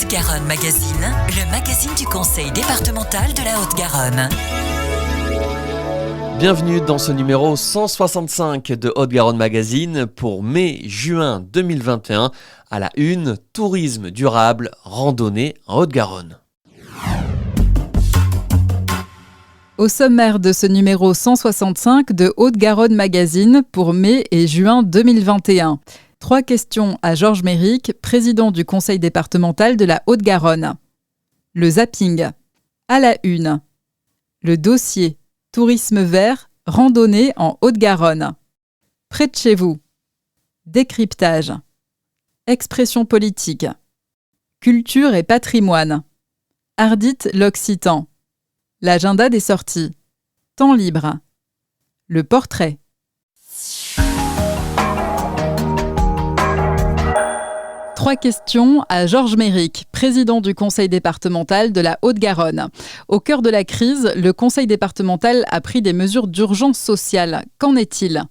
Haute-Garonne Magazine, le magazine du Conseil départemental de la Haute-Garonne. Bienvenue dans ce numéro 165 de Haute-Garonne Magazine pour mai-juin 2021. À la une, tourisme durable, randonnée en Haute-Garonne. Au sommaire de ce numéro 165 de Haute-Garonne Magazine pour mai et juin 2021. 3 questions à Georges Méric, président du conseil départemental de la Haute-Garonne. Le zapping. À la une. Le dossier. Tourisme vert, randonnée en Haute-Garonne. Près de chez vous. Décryptage. Expression politique. Culture et patrimoine. Ardite l'Occitan. L'agenda des sorties. Temps libre. Le portrait. Trois questions à Georges Méric, président du conseil départemental de la Haute-Garonne. Au cœur de la crise, le conseil départemental a pris des mesures d'urgence sociale. Qu'en est-il ?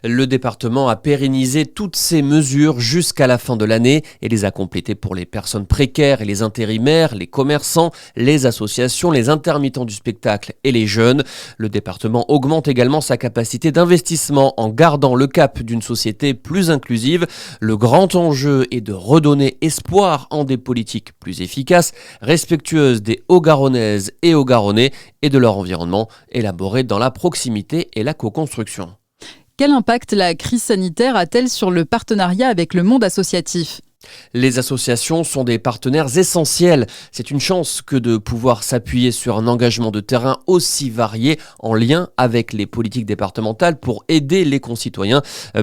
Le département a pérennisé toutes ces mesures jusqu'à la fin de l'année et les a complétées pour les personnes précaires et les intérimaires, les commerçants, les associations, les intermittents du spectacle et les jeunes. Le département augmente également sa capacité d'investissement en gardant le cap d'une société plus inclusive. Le grand enjeu est de redonner espoir en des politiques plus efficaces, respectueuses des Haut-Garonnaises et Haut-Garonnais et de leur environnement, élaborées dans la proximité et la co-construction. Quel impact la crise sanitaire a-t-elle sur le partenariat avec le monde associatif ? Les associations sont des partenaires essentiels. C'est une chance que de pouvoir s'appuyer sur un engagement de terrain aussi varié en lien avec les politiques départementales pour aider les concitoyens,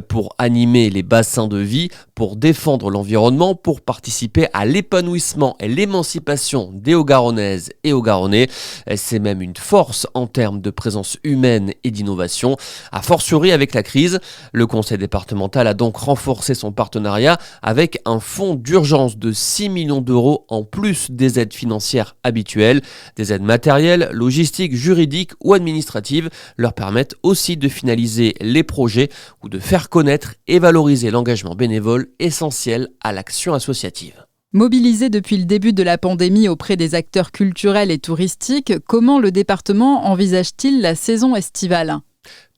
pour animer les bassins de vie, pour défendre l'environnement, pour participer à l'épanouissement et l'émancipation des Haut-Garonnaises et Haut-Garonnais. C'est même une force en termes de présence humaine et d'innovation. A fortiori avec la crise, le conseil départemental a donc renforcé son partenariat avec un fonds d'urgence de 6 millions d'euros en plus des aides financières habituelles. Des aides matérielles, logistiques, juridiques ou administratives leur permettent aussi de finaliser les projets ou de faire connaître et valoriser l'engagement bénévole essentiel à l'action associative. Mobilisé depuis le début de la pandémie auprès des acteurs culturels et touristiques, comment le département envisage-t-il la saison estivale ?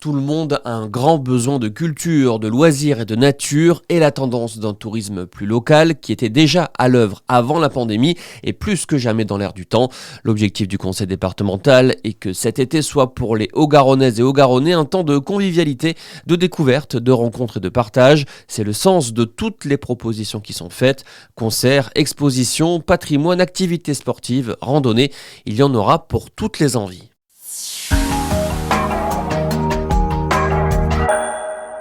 Tout le monde a un grand besoin de culture, de loisirs et de nature, et la tendance d'un tourisme plus local qui était déjà à l'œuvre avant la pandémie est plus que jamais dans l'air du temps. L'objectif du conseil départemental est que cet été soit pour les Haut-Garonnaises et Haut-Garonnais un temps de convivialité, de découverte, de rencontres et de partage. C'est le sens de toutes les propositions qui sont faites. Concerts, expositions, patrimoine, activités sportives, randonnées, il y en aura pour toutes les envies.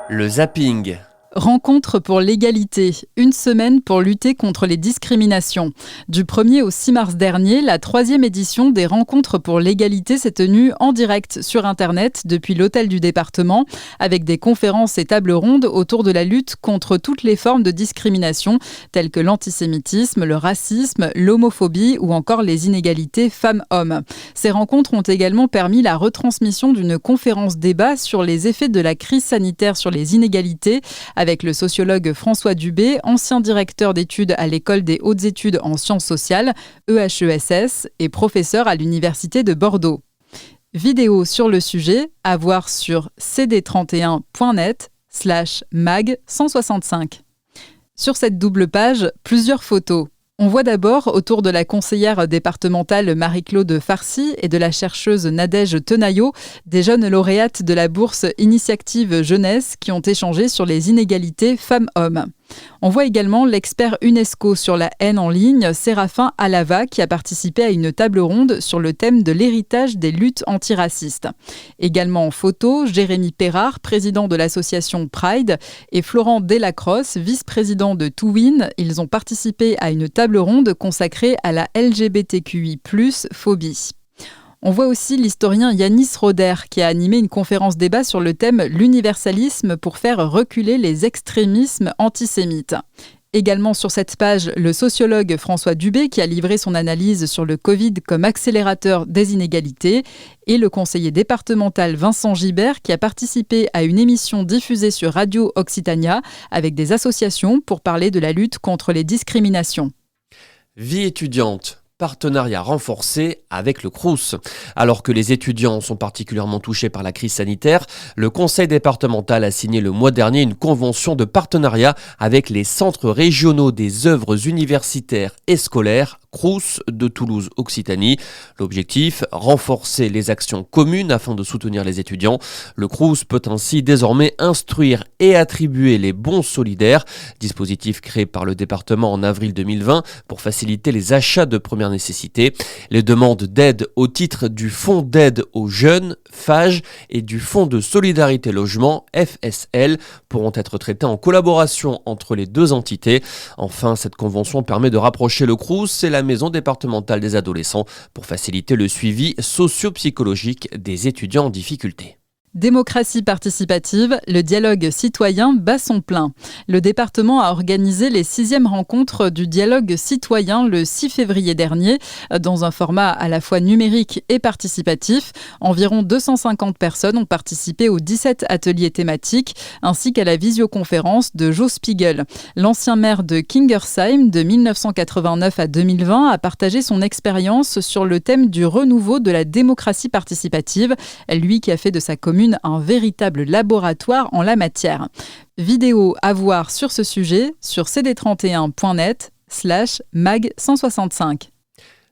Le zapping. Rencontre pour l'égalité, une semaine pour lutter contre les discriminations. Du 1er au 6 mars dernier, la 3e édition des Rencontres pour l'égalité s'est tenue en direct sur Internet depuis l'hôtel du département, avec des conférences et tables rondes autour de la lutte contre toutes les formes de discrimination, telles que l'antisémitisme, le racisme, l'homophobie ou encore les inégalités femmes-hommes. Ces rencontres ont également permis la retransmission d'une conférence-débat sur les effets de la crise sanitaire sur les inégalités, avec le sociologue François Dubé, ancien directeur d'études à l'École des hautes études en sciences sociales, EHESS, et professeur à l'Université de Bordeaux. Vidéo sur le sujet à voir sur cd31.net/mag165. Sur cette double page, plusieurs photos. On voit d'abord, autour de la conseillère départementale Marie-Claude Farcy et de la chercheuse Nadège Tenaillot, des jeunes lauréates de la bourse Initiative Jeunesse qui ont échangé sur les inégalités femmes-hommes. On voit également l'expert UNESCO sur la haine en ligne, Séraphin Alava, qui a participé à une table ronde sur le thème de l'héritage des luttes antiracistes. Également en photo, Jérémy Perrard, président de l'association Pride, et Florent Delacrosse, vice-président de Touwin. Ils ont participé à une table ronde consacrée à la LGBTQI+, phobie. On voit aussi l'historien Yanis Roder qui a animé une conférence débat sur le thème « L'universalisme pour faire reculer les extrémismes antisémites ». Également sur cette page, le sociologue François Dubé qui a livré son analyse sur le Covid comme accélérateur des inégalités et le conseiller départemental Vincent Gibert qui a participé à une émission diffusée sur Radio Occitania avec des associations pour parler de la lutte contre les discriminations. Vie étudiante. Partenariat renforcé avec le Crous. Alors que les étudiants sont particulièrement touchés par la crise sanitaire, le conseil départemental a signé le mois dernier une convention de partenariat avec les centres régionaux des œuvres universitaires et scolaires, Crous de Toulouse-Occitanie. L'objectif, renforcer les actions communes afin de soutenir les étudiants. Le Crous peut ainsi désormais instruire et attribuer les bons solidaires, dispositif créé par le département en avril 2020 pour faciliter les achats de première nécessité. Les demandes d'aide au titre du Fonds d'aide aux jeunes, FAGE, et du Fonds de solidarité logement, FSL, pourront être traitées en collaboration entre les deux entités. Enfin, cette convention permet de rapprocher le Crous et la maison départementale des adolescents pour faciliter le suivi socio-psychologique des étudiants en difficulté. Démocratie participative, le dialogue citoyen bat son plein. Le département a organisé les 6e rencontres du dialogue citoyen le 6 février dernier, dans un format à la fois numérique et participatif. Environ 250 personnes ont participé aux 17 ateliers thématiques, ainsi qu'à la visioconférence de Joe Spiegel. L'ancien maire de Kingersheim, de 1989 à 2020, a partagé son expérience sur le thème du renouveau de la démocratie participative, lui qui a fait de sa commune un véritable laboratoire en la matière. Vidéo à voir sur ce sujet sur cd31.net/mag165.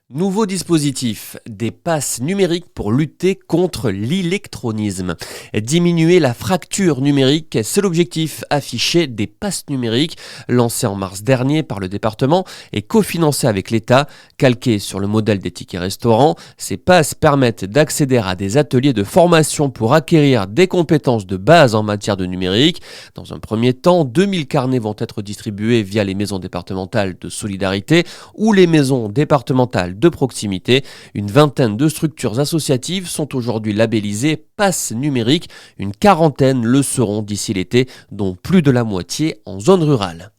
Nouveau dispositif, des passes numériques pour lutter contre l'électronisme. Diminuer la fracture numérique, c'est l'objectif affiché des passes numériques, lancé en mars dernier par le département et cofinancé avec l'État. Calqués sur le modèle des tickets restaurants, ces passes permettent d'accéder à des ateliers de formation pour acquérir des compétences de base en matière de numérique. Dans un premier temps, 2000 carnets vont être distribués via les maisons départementales de solidarité ou les maisons départementales de proximité. Une vingtaine de structures associatives sont aujourd'hui labellisées passes numériques. Une quarantaine le seront d'ici l'été, dont plus de la moitié en zone rurale.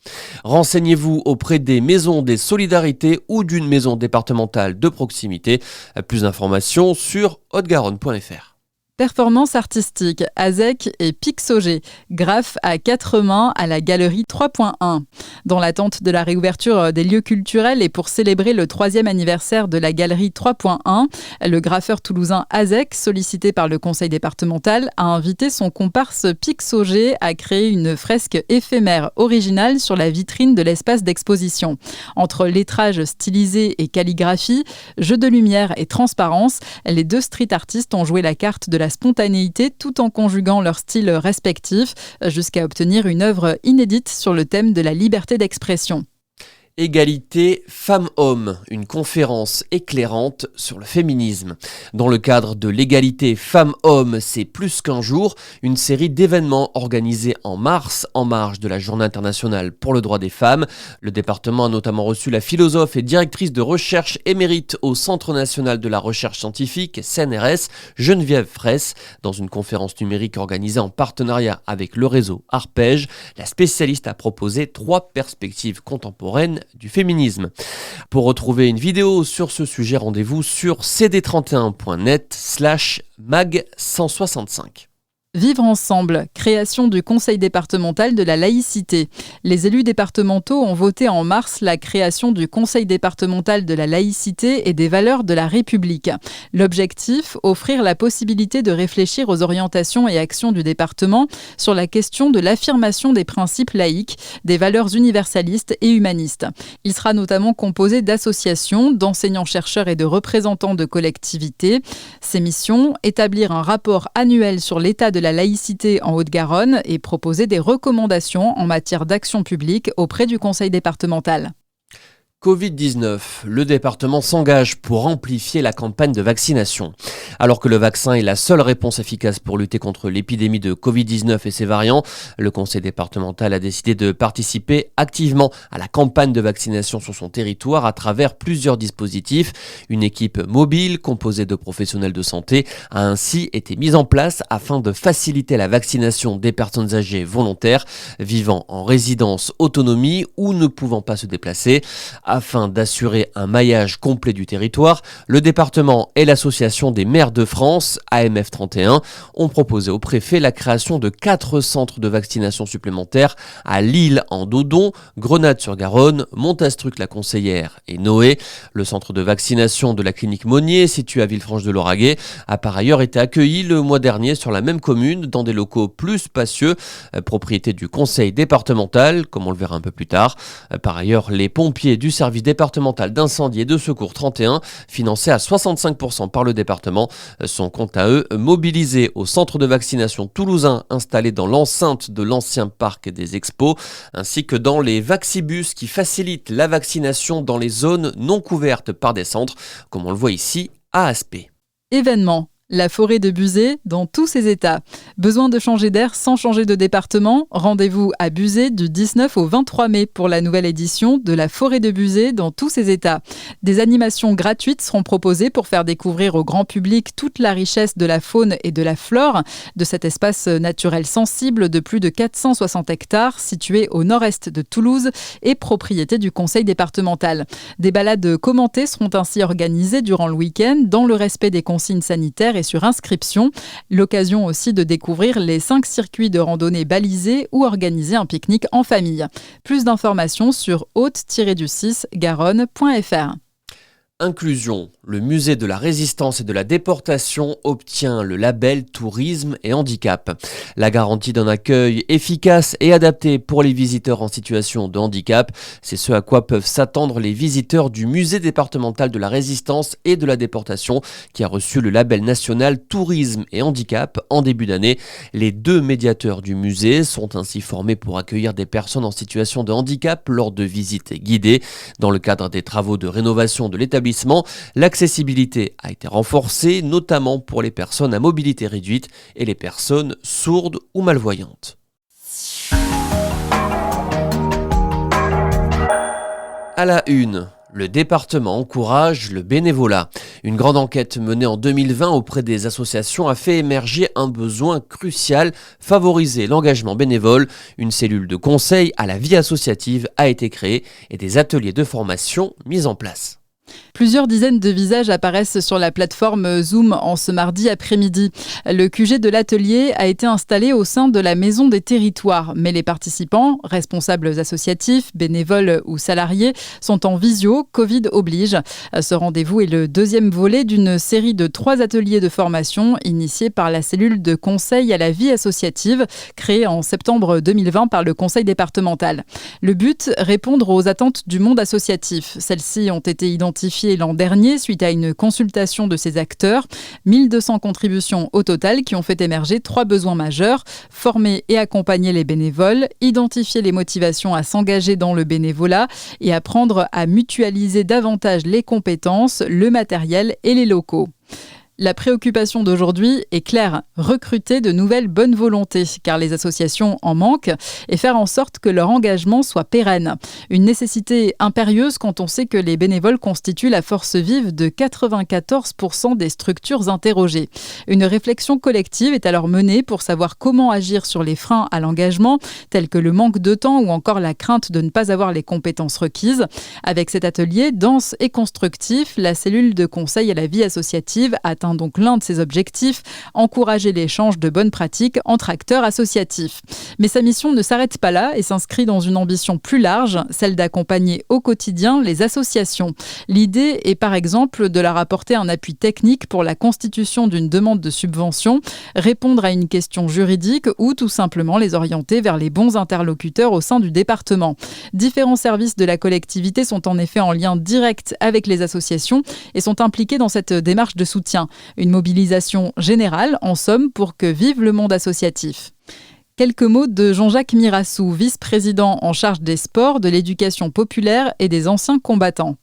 Renseignez-vous auprès des maisons des solidarités ou d'une maison départementale de proximité. Plus d'informations sur haute-garonne.fr. Performance artistique, AZEC et Pixogé, graphes à 4 mains à la galerie 3.1. Dans l'attente de la réouverture des lieux culturels et pour célébrer le 3e anniversaire de la galerie 3.1, le graffeur toulousain AZEC, sollicité par le conseil départemental, a invité son comparse Pixogé à créer une fresque éphémère originale sur la vitrine de l'espace d'exposition. Entre lettrage stylisé et calligraphie, jeu de lumière et transparence, les deux street artistes ont joué la carte de la spontanéité tout en conjuguant leurs styles respectifs jusqu'à obtenir une œuvre inédite sur le thème de la liberté d'expression. Égalité femmes-hommes, une conférence éclairante sur le féminisme. Dans le cadre de l'égalité femmes-hommes, c'est plus qu'un jour, une série d'événements organisés en mars, en marge de la Journée internationale pour le droit des femmes. Le département a notamment reçu la philosophe et directrice de recherche émérite au Centre national de la recherche scientifique, CNRS, Geneviève Fraisse. Dans une conférence numérique organisée en partenariat avec le réseau Arpège, la spécialiste a proposé 3 perspectives contemporaines du féminisme. Pour retrouver une vidéo sur ce sujet, rendez-vous sur cd31.net/mag165. Vivre ensemble, création du Conseil départemental de la laïcité. Les élus départementaux ont voté en mars la création du Conseil départemental de la laïcité et des valeurs de la République. L'objectif, offrir la possibilité de réfléchir aux orientations et actions du département sur la question de l'affirmation des principes laïques, des valeurs universalistes et humanistes. Il sera notamment composé d'associations, d'enseignants-chercheurs et de représentants de collectivités. Ces missions, établir un rapport annuel sur l'état de la laïcité en Haute-Garonne et proposer des recommandations en matière d'action publique auprès du conseil départemental. Covid-19, le département s'engage pour amplifier la campagne de vaccination. Alors que le vaccin est la seule réponse efficace pour lutter contre l'épidémie de Covid-19 et ses variants, le conseil départemental a décidé de participer activement à la campagne de vaccination sur son territoire à travers plusieurs dispositifs. Une équipe mobile composée de professionnels de santé a ainsi été mise en place afin de faciliter la vaccination des personnes âgées volontaires vivant en résidence autonomie ou ne pouvant pas se déplacer. Afin d'assurer un maillage complet du territoire, le département et l'association des maires de France, AMF 31, ont proposé au préfet la création de 4 centres de vaccination supplémentaires à Lille en Dodon, Grenade-sur-Garonne, Montastruc-la-Conseillère et Noé. Le centre de vaccination de la clinique Monnier, situé à Villefranche-de-Lauragais, a par ailleurs été accueilli le mois dernier sur la même commune dans des locaux plus spacieux, propriété du conseil départemental, comme on le verra un peu plus tard. Par ailleurs, les pompiers du service départemental d'incendie et de secours 31, financés à 65% par le département, sont quant à eux mobilisés au centre de vaccination toulousain installé dans l'enceinte de l'ancien parc des Expos, ainsi que dans les vaccibus qui facilitent la vaccination dans les zones non couvertes par des centres, comme on le voit ici à Aspet. Événement. La forêt de Buzet dans tous ses états. Besoin de changer d'air sans changer de département? Rendez-vous à Buzet du 19 au 23 mai pour la nouvelle édition de la forêt de Buzet dans tous ses états. Des animations gratuites seront proposées pour faire découvrir au grand public toute la richesse de la faune et de la flore de cet espace naturel sensible de plus de 460 hectares situé au nord-est de Toulouse et propriété du conseil départemental. Des balades commentées seront ainsi organisées durant le week-end dans le respect des consignes sanitaires et sur inscription. L'occasion aussi de découvrir les 5 circuits de randonnée balisés ou organiser un pique-nique en famille. Plus d'informations sur haute-du6garonne.fr. Inclusion. Le musée de la résistance et de la déportation obtient le label Tourisme et Handicap. La garantie d'un accueil efficace et adapté pour les visiteurs en situation de handicap, c'est ce à quoi peuvent s'attendre les visiteurs du musée départemental de la résistance et de la déportation qui a reçu le label national Tourisme et Handicap en début d'année. Les 2 médiateurs du musée sont ainsi formés pour accueillir des personnes en situation de handicap lors de visites guidées. Dans le cadre des travaux de rénovation de l'établissement, l'accessibilité a été renforcée, notamment pour les personnes à mobilité réduite et les personnes sourdes ou malvoyantes. À la une, le département encourage le bénévolat. Une grande enquête menée en 2020 auprès des associations a fait émerger un besoin crucial, favoriser l'engagement bénévole. Une cellule de conseil à la vie associative a été créée et des ateliers de formation mis en place. Plusieurs dizaines de visages apparaissent sur la plateforme Zoom en ce mardi après-midi. Le QG de l'atelier a été installé au sein de la Maison des Territoires, mais les participants, responsables associatifs, bénévoles ou salariés, sont en visio, Covid oblige. Ce rendez-vous est le 2e volet d'une série de 3 ateliers de formation initiés par la cellule de conseil à la vie associative, créée en septembre 2020 par le conseil départemental. Le but, répondre aux attentes du monde associatif. Celles-ci ont été identifiées l'an dernier suite à une consultation de ces acteurs. 1200 contributions au total qui ont fait émerger 3 besoins majeurs: former et accompagner les bénévoles, identifier les motivations à s'engager dans le bénévolat et apprendre à mutualiser davantage les compétences, le matériel et les locaux. La préoccupation d'aujourd'hui est claire, recruter de nouvelles bonnes volontés, car les associations en manquent, et faire en sorte que leur engagement soit pérenne. Une nécessité impérieuse quand on sait que les bénévoles constituent la force vive de 94% des structures interrogées. Une réflexion collective est alors menée pour savoir comment agir sur les freins à l'engagement, tels que le manque de temps ou encore la crainte de ne pas avoir les compétences requises. Avec cet atelier dense et constructif, la cellule de conseil à la vie associative atteint donc l'un de ses objectifs, encourager l'échange de bonnes pratiques entre acteurs associatifs. Mais sa mission ne s'arrête pas là et s'inscrit dans une ambition plus large, celle d'accompagner au quotidien les associations. L'idée est par exemple de leur apporter un appui technique pour la constitution d'une demande de subvention, répondre à une question juridique ou tout simplement les orienter vers les bons interlocuteurs au sein du département. Différents services de la collectivité sont en effet en lien direct avec les associations et sont impliqués dans cette démarche de soutien. Une mobilisation générale, en somme, pour que vive le monde associatif. Quelques mots de Jean-Jacques Mirassou, vice-président en charge des sports, de l'éducation populaire et des anciens combattants.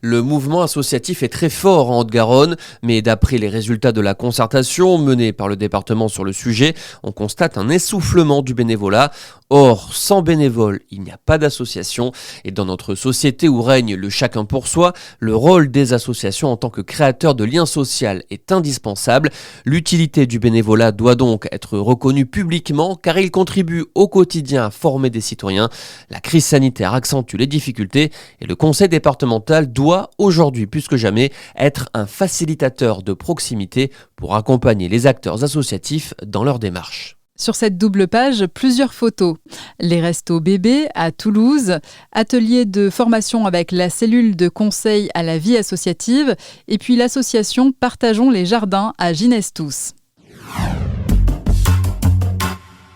Le mouvement associatif est très fort en Haute-Garonne, mais d'après les résultats de la concertation menée par le département sur le sujet, on constate un essoufflement du bénévolat. Or, sans bénévoles, il n'y a pas d'association et dans notre société où règne le chacun pour soi, le rôle des associations en tant que créateurs de liens sociaux est indispensable. L'utilité du bénévolat doit donc être reconnue publiquement car il contribue au quotidien à former des citoyens. La crise sanitaire accentue les difficultés et le conseil départemental doit aujourd'hui plus que jamais être un facilitateur de proximité pour accompagner les acteurs associatifs dans leur démarche. Sur cette double page, plusieurs photos. Les restos bébés à Toulouse, atelier de formation avec la cellule de conseil à la vie associative et puis l'association Partageons les jardins à Ginestous.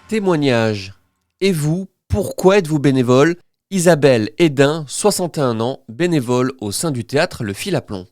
Témoignage. Et vous, pourquoi êtes-vous bénévole ? Isabelle Hédin, 61 ans, bénévole au sein du théâtre Le Fil à Plomb.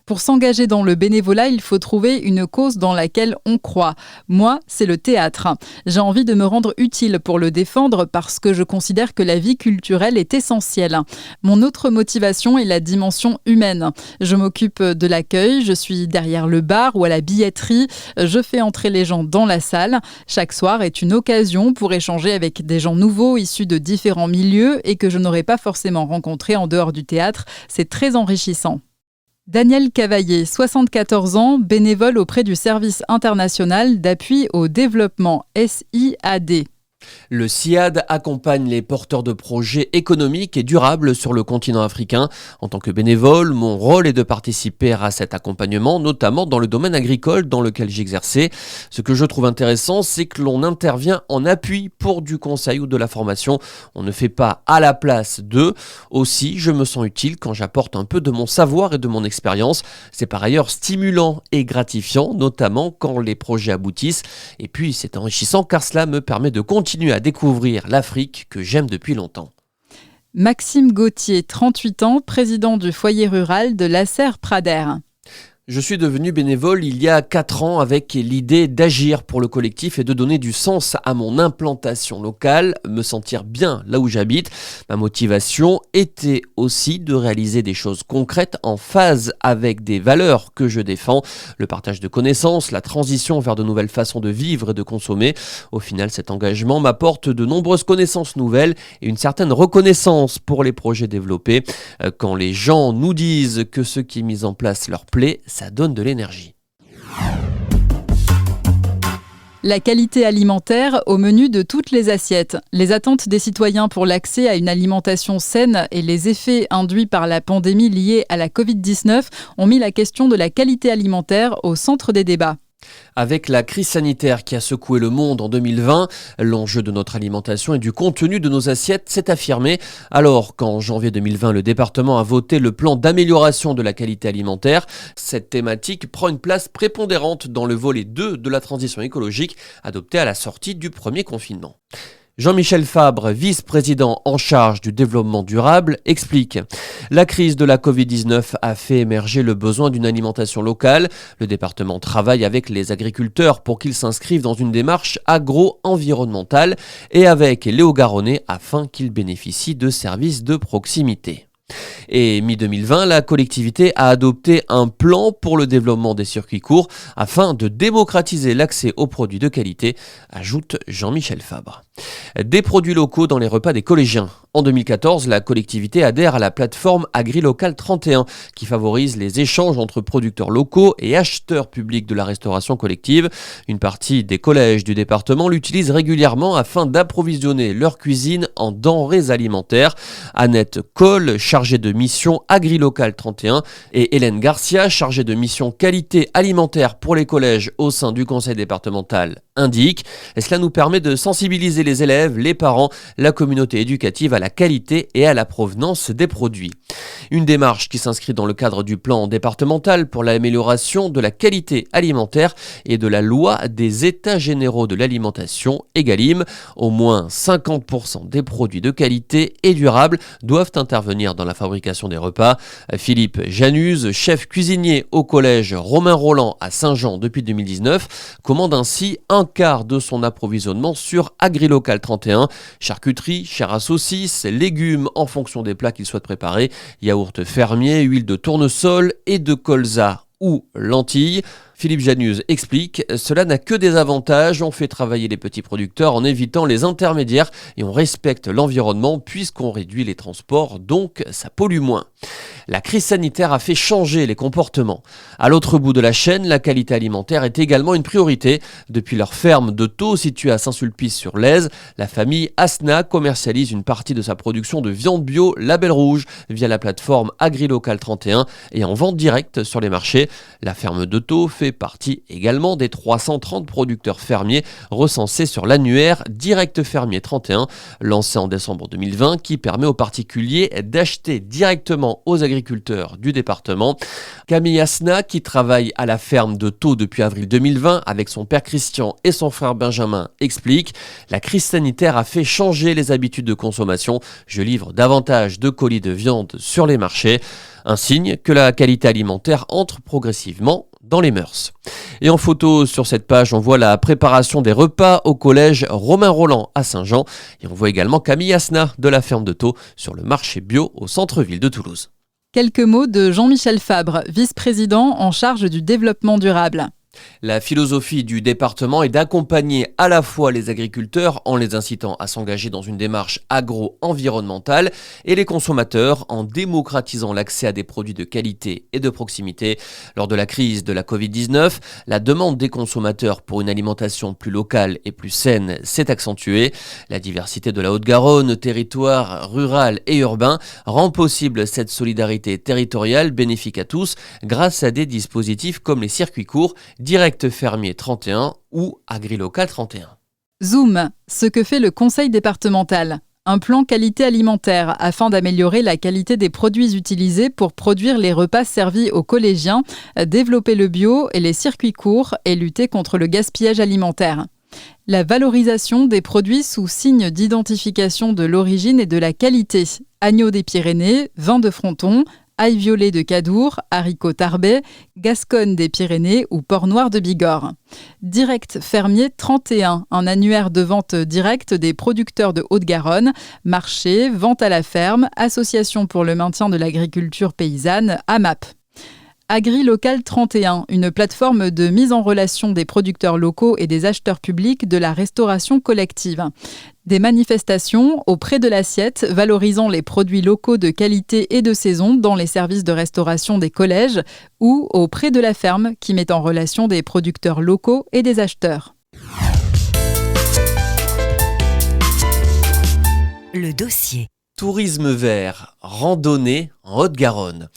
Pour s'engager dans le bénévolat, il faut trouver une cause dans laquelle on croit. Moi, c'est le théâtre. J'ai envie de me rendre utile pour le défendre parce que je considère que la vie culturelle est essentielle. Mon autre motivation est la dimension humaine. Je m'occupe de l'accueil, je suis derrière le bar ou à la billetterie, je fais entrer les gens dans la salle. Chaque soir est une occasion pour échanger avec des gens nouveaux issus de différents milieux et que je n'aurais pas forcément rencontrés en dehors du théâtre. C'est très enrichissant. Daniel Cavaillé, 74 ans, bénévole auprès du Service international d'appui au développement, SIAD. Le SIAD accompagne les porteurs de projets économiques et durables sur le continent africain. En tant que bénévole, mon rôle est de participer à cet accompagnement, notamment dans le domaine agricole dans lequel j'exerçais. Ce que je trouve intéressant, c'est que l'on intervient en appui pour du conseil ou de la formation. On ne fait pas à la place d'eux. Aussi, je me sens utile quand j'apporte un peu de mon savoir et de mon expérience. C'est par ailleurs stimulant et gratifiant, notamment quand les projets aboutissent. Et puis, c'est enrichissant car cela me permet de continuer à découvrir l'Afrique que j'aime depuis longtemps. Maxime Gauthier, 38 ans, président du foyer rural de Lasserre-Prader. Je suis devenu bénévole il y a 4 ans avec l'idée d'agir pour le collectif et de donner du sens à mon implantation locale, me sentir bien là où j'habite. Ma motivation était aussi de réaliser des choses concrètes en phase avec des valeurs que je défends, le partage de connaissances, la transition vers de nouvelles façons de vivre et de consommer. Au final, cet engagement m'apporte de nombreuses connaissances nouvelles et une certaine reconnaissance pour les projets développés. Quand les gens nous disent que ce qui est mis en place leur plaît, ça donne de l'énergie. La qualité alimentaire au menu de toutes les assiettes. Les attentes des citoyens pour l'accès à une alimentation saine et les effets induits par la pandémie liée à la Covid-19 ont mis la question de la qualité alimentaire au centre des débats. Avec la crise sanitaire qui a secoué le monde en 2020, l'enjeu de notre alimentation et du contenu de nos assiettes s'est affirmé. Alors qu'en janvier 2020, le département a voté le plan d'amélioration de la qualité alimentaire, cette thématique prend une place prépondérante dans le volet 2 de la transition écologique adopté à la sortie du premier confinement. Jean-Michel Fabre, vice-président en charge du développement durable, explique « La crise de la Covid-19 a fait émerger le besoin d'une alimentation locale. Le département travaille avec les agriculteurs pour qu'ils s'inscrivent dans une démarche agro-environnementale et avec les Hauts-Garonnais afin qu'ils bénéficient de services de proximité. » Et mi-2020, la collectivité a adopté un plan pour le développement des circuits courts afin de démocratiser l'accès aux produits de qualité, ajoute Jean-Michel Fabre. Des produits locaux dans les repas des collégiens. En 2014, la collectivité adhère à la plateforme AgriLocal 31 qui favorise les échanges entre producteurs locaux et acheteurs publics de la restauration collective. Une partie des collèges du département l'utilisent régulièrement afin d'approvisionner leur cuisine en denrées alimentaires. Annette Coll, chargée de mission AgriLocal 31, et Hélène Garcia, chargée de mission qualité alimentaire pour les collèges au sein du conseil départemental, indiquent. Et cela nous permet de sensibiliser les élèves, les parents, la communauté éducative à la qualité et à la provenance des produits. Une démarche qui s'inscrit dans le cadre du plan départemental pour l'amélioration de la qualité alimentaire et de la loi des États généraux de l'alimentation, Egalim. Au moins 50% des produits de qualité et durables doivent intervenir dans la fabrication des repas. Philippe Januse, chef cuisinier au collège Romain Roland à Saint-Jean depuis 2019, commande ainsi un quart de son approvisionnement sur AgriLocal 31. Charcuterie, chair à saucisse, légumes en fonction des plats qu'il souhaite préparer, yaourt fermier, huile de tournesol et de colza ou lentilles. Philippe Januse explique « Cela n'a que des avantages, on fait travailler les petits producteurs en évitant les intermédiaires et on respecte l'environnement puisqu'on réduit les transports, donc ça pollue moins. » La crise sanitaire a fait changer les comportements. À l'autre bout de la chaîne, la qualité alimentaire est également une priorité. Depuis leur ferme de Thau située à Saint-Sulpice-sur-Lèze, la famille Asna commercialise une partie de sa production de viande bio Label Rouge via la plateforme AgriLocal 31 et en vente directe sur les marchés. La ferme de Thau fait partie également des 330 producteurs fermiers recensés sur l'annuaire Direct Fermier 31, lancé en décembre 2020, qui permet aux particuliers d'acheter directement aux agriculteurs du département. Camille Asna, qui travaille à la ferme de Thau depuis avril 2020 avec son père Christian et son frère Benjamin, explique « La crise sanitaire a fait changer les habitudes de consommation. Je livre davantage de colis de viande sur les marchés. Un signe que la qualité alimentaire entre progressivement dans les mœurs. » Et en photo sur cette page, on voit la préparation des repas au collège Romain Roland à Saint-Jean. Et on voit également Camille Asna de la ferme de Thau sur le marché bio au centre-ville de Toulouse. Quelques mots de Jean-Michel Fabre, vice-président en charge du développement durable. La philosophie du département est d'accompagner à la fois les agriculteurs en les incitant à s'engager dans une démarche agro-environnementale et les consommateurs en démocratisant l'accès à des produits de qualité et de proximité. Lors de la crise de la Covid-19, la demande des consommateurs pour une alimentation plus locale et plus saine s'est accentuée. La diversité de la Haute-Garonne, territoire rural et urbain, rend possible cette solidarité territoriale bénéfique à tous grâce à des dispositifs comme les circuits courts, Direct Fermier 31 ou AgriLocal 31. Zoom, ce que fait le conseil départemental. Un plan qualité alimentaire afin d'améliorer la qualité des produits utilisés pour produire les repas servis aux collégiens, développer le bio et les circuits courts et lutter contre le gaspillage alimentaire. La valorisation des produits sous signe d'identification de l'origine et de la qualité. Agneau des Pyrénées, vin de Fronton, ail violet de Cadour, haricots Tarbet, Gascogne des Pyrénées ou porc noir de Bigorre. Direct Fermier 31, un annuaire de vente directe des producteurs de Haute-Garonne, marché, vente à la ferme, association pour le maintien de l'agriculture paysanne, AMAP. AgriLocal 31, une plateforme de mise en relation des producteurs locaux et des acheteurs publics de la restauration collective. Des manifestations auprès de l'assiette valorisant les produits locaux de qualité et de saison dans les services de restauration des collèges ou auprès de la ferme qui met en relation des producteurs locaux et des acheteurs. Le dossier. Tourisme vert, randonnée en Haute-Garonne.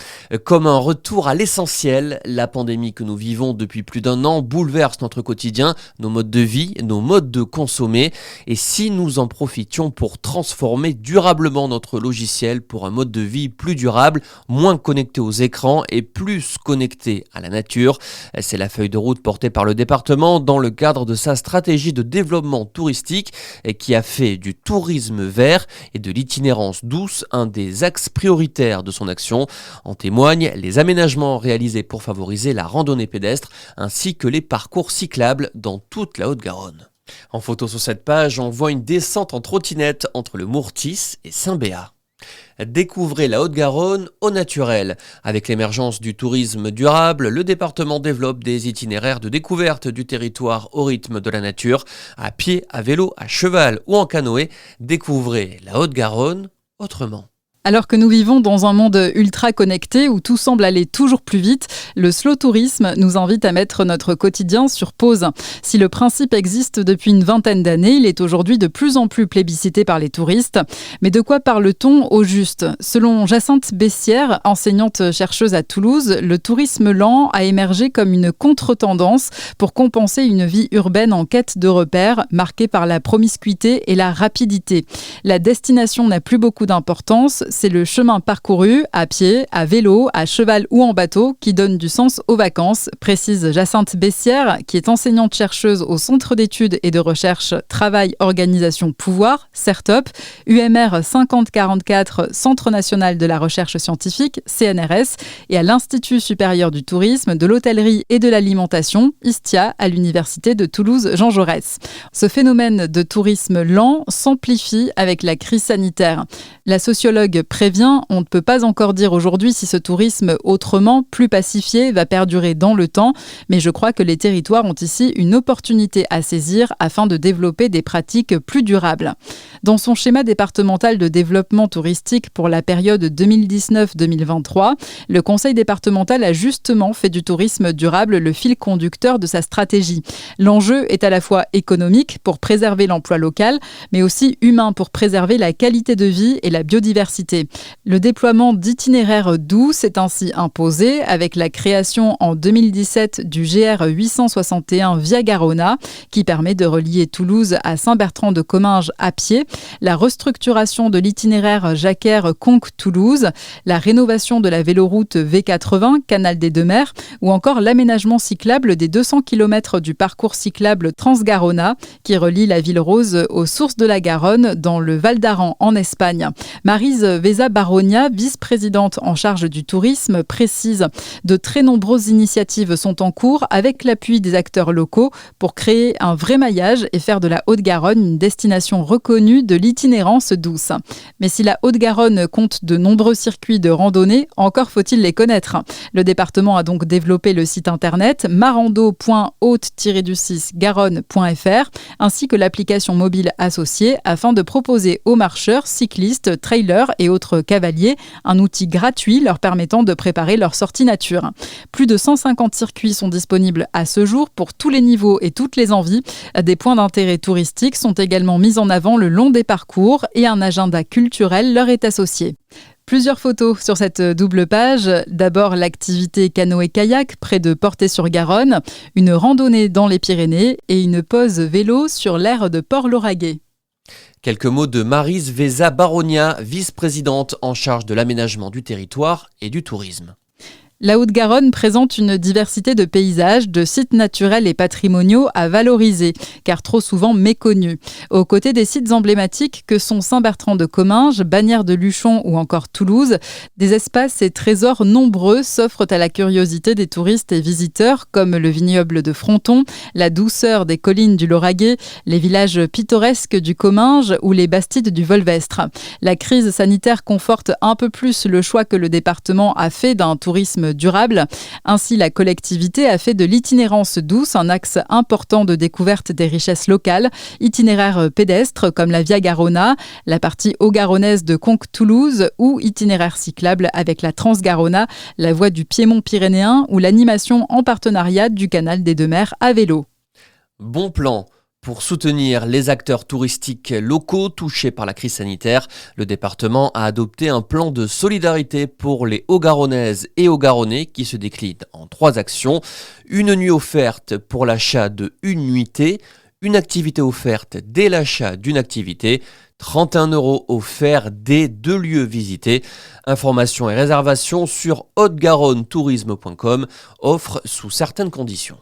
Comme un retour à l'essentiel, la pandémie que nous vivons depuis plus d'un an bouleverse notre quotidien, nos modes de vie, nos modes de consommer. Et si nous en profitions pour transformer durablement notre logiciel pour un mode de vie plus durable, moins connecté aux écrans et plus connecté à la nature, c'est la feuille de route portée par le département dans le cadre de sa stratégie de développement touristique et qui a fait du tourisme vert et de l'itinérance douce un des axes prioritaires de son action. En témoignent les aménagements réalisés pour favoriser la randonnée pédestre ainsi que les parcours cyclables dans toute la Haute-Garonne. En photo sur cette page, on voit une descente en trottinette entre le Mourtis et Saint-Béat. Découvrez la Haute-Garonne au naturel. Avec l'émergence du tourisme durable, le département développe des itinéraires de découverte du territoire au rythme de la nature. À pied, à vélo, à cheval ou en canoë, découvrez la Haute-Garonne autrement. Alors que nous vivons dans un monde ultra connecté où tout semble aller toujours plus vite, le slow tourisme nous invite à mettre notre quotidien sur pause. Si le principe existe depuis une vingtaine d'années, il est aujourd'hui de plus en plus plébiscité par les touristes. Mais de quoi parle-t-on au juste ? Selon Jacinthe Bessière, enseignante-chercheuse à Toulouse, le tourisme lent a émergé comme une contre-tendance pour compenser une vie urbaine en quête de repères, marquée par la promiscuité et la rapidité. La destination n'a plus beaucoup d'importance. C'est le chemin parcouru, à pied, à vélo, à cheval ou en bateau, qui donne du sens aux vacances, précise Jacinthe Bessière, qui est enseignante-chercheuse au Centre d'études et de recherche Travail, Organisation, Pouvoir, CERTOP, UMR 5044, Centre national de la recherche scientifique, CNRS, et à l'Institut supérieur du tourisme, de l'hôtellerie et de l'alimentation, ISTIA, à l'Université de Toulouse Jean Jaurès. Ce phénomène de tourisme lent s'amplifie avec la crise sanitaire. La sociologue prévient, on ne peut pas encore dire aujourd'hui si ce tourisme autrement, plus pacifié, va perdurer dans le temps, mais je crois que les territoires ont ici une opportunité à saisir afin de développer des pratiques plus durables. Dans son schéma départemental de développement touristique pour la période 2019-2023, le Conseil départemental a justement fait du tourisme durable le fil conducteur de sa stratégie. L'enjeu est à la fois économique pour préserver l'emploi local, mais aussi humain pour préserver la qualité de vie et la biodiversité. Le déploiement d'itinéraires doux s'est ainsi imposé avec la création en 2017 du GR 861 Via Garona qui permet de relier Toulouse à Saint-Bertrand-de-Comminges à pied, la restructuration de l'itinéraire Jacquère-Conques-Toulouse, la rénovation de la véloroute V80 Canal des Deux-Mers ou encore l'aménagement cyclable des 200 km du parcours cyclable Transgarona qui relie la ville rose aux sources de la Garonne dans le Val d'Aran en Espagne. Maryse Veza-Baronia, vice-présidente en charge du tourisme, précise « De très nombreuses initiatives sont en cours avec l'appui des acteurs locaux pour créer un vrai maillage et faire de la Haute-Garonne une destination reconnue de l'itinérance douce. » Mais si la Haute-Garonne compte de nombreux circuits de randonnée, encore faut-il les connaître. Le département a donc développé le site internet marando.haute-garonne.fr ainsi que l'application mobile associée afin de proposer aux marcheurs, cyclistes, trailers et autres cavaliers un outil gratuit leur permettant de préparer leur sortie nature. Plus de 150 circuits sont disponibles à ce jour pour tous les niveaux et toutes les envies. Des points d'intérêt touristique sont également mis en avant le long des parcours et un agenda culturel leur est associé. Plusieurs photos sur cette double page. D'abord, l'activité canoë-kayak près de Portet-sur-Garonne, une randonnée dans les Pyrénées et une pause vélo sur l'aire de Port-Lauragais. Quelques mots de Maryse Veza-Baronia, vice-présidente en charge de l'aménagement du territoire et du tourisme. La Haute-Garonne présente une diversité de paysages, de sites naturels et patrimoniaux à valoriser, car trop souvent méconnus. Aux côtés des sites emblématiques que sont Saint-Bertrand-de-Comminges, Bagnères-de-Luchon ou encore Toulouse, des espaces et trésors nombreux s'offrent à la curiosité des touristes et visiteurs, comme le vignoble de Fronton, la douceur des collines du Lauragais, les villages pittoresques du Comminges ou les bastides du Volvestre. La crise sanitaire conforte un peu plus le choix que le département a fait d'un tourisme durable. Ainsi, la collectivité a fait de l'itinérance douce un axe important de découverte des richesses locales, itinéraires pédestres comme la Via Garona, la partie haut-garonnaise de Conques-Toulouse ou itinéraires cyclables avec la Transgarona, la voie du Piémont pyrénéen ou l'animation en partenariat du Canal des Deux-Mers à vélo. Bon plan. Pour soutenir les acteurs touristiques locaux touchés par la crise sanitaire, le département a adopté un plan de solidarité pour les Haut-Garonnaises et Haut-Garonnais qui se décline en 3 actions. Une nuit offerte pour l'achat de une nuitée, une activité offerte dès l'achat d'une activité, 31 € offerts dès 2 lieux visités. Informations et réservations sur haute-garonne-tourisme.com, offre sous certaines conditions.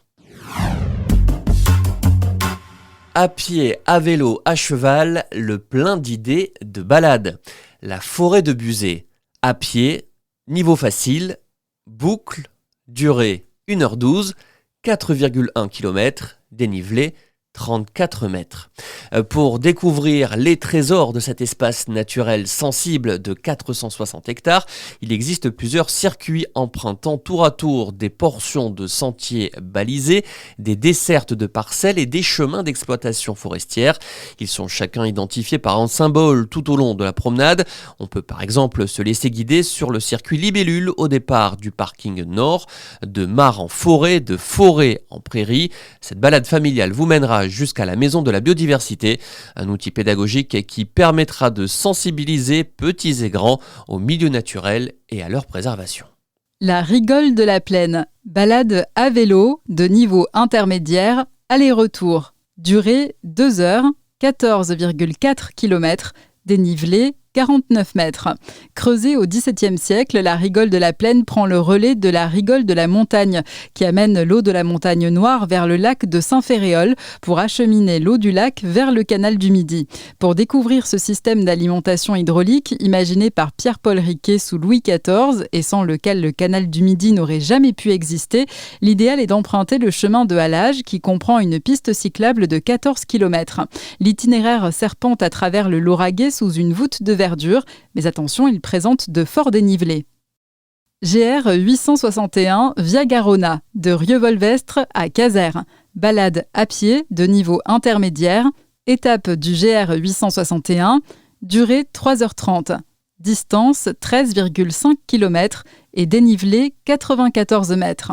À pied, à vélo, à cheval, le plein d'idées de balade. La forêt de Buzet. À pied, niveau facile, boucle, durée 1h12, 4,1 km, dénivelé 34 mètres. Pour découvrir les trésors de cet espace naturel sensible de 460 hectares, il existe plusieurs circuits empruntant tour à tour des portions de sentiers balisés, des dessertes de parcelles et des chemins d'exploitation forestière. Ils sont chacun identifiés par un symbole tout au long de la promenade. On peut par exemple se laisser guider sur le circuit Libellule au départ du parking nord, de mare en forêt, de forêt en prairie. Cette balade familiale vous mènera jusqu'à la maison de la biodiversité, un outil pédagogique qui permettra de sensibiliser petits et grands au milieu naturel et à leur préservation. La rigole de la plaine, balade à vélo de niveau intermédiaire, aller-retour, durée 2 heures, 14,4 km, dénivelé 49 mètres. Creusée au XVIIe siècle, la rigole de la plaine prend le relais de la rigole de la montagne, qui amène l'eau de la montagne Noire vers le lac de Saint-Ferréol pour acheminer l'eau du lac vers le canal du Midi. Pour découvrir ce système d'alimentation hydraulique, imaginé par Pierre-Paul Riquet sous Louis XIV et sans lequel le canal du Midi n'aurait jamais pu exister, l'idéal est d'emprunter le chemin de halage qui comprend une piste cyclable de 14 km. L'itinéraire serpente à travers le Lauragais sous une voûte de verdure, mais attention, il présente de forts dénivelés. GR 861 Via Garona, de Rieux-Volvestre à Casères. Balade à pied de niveau intermédiaire. Étape du GR 861, durée 3h30. Distance 13,5 km et dénivelé 94 mètres.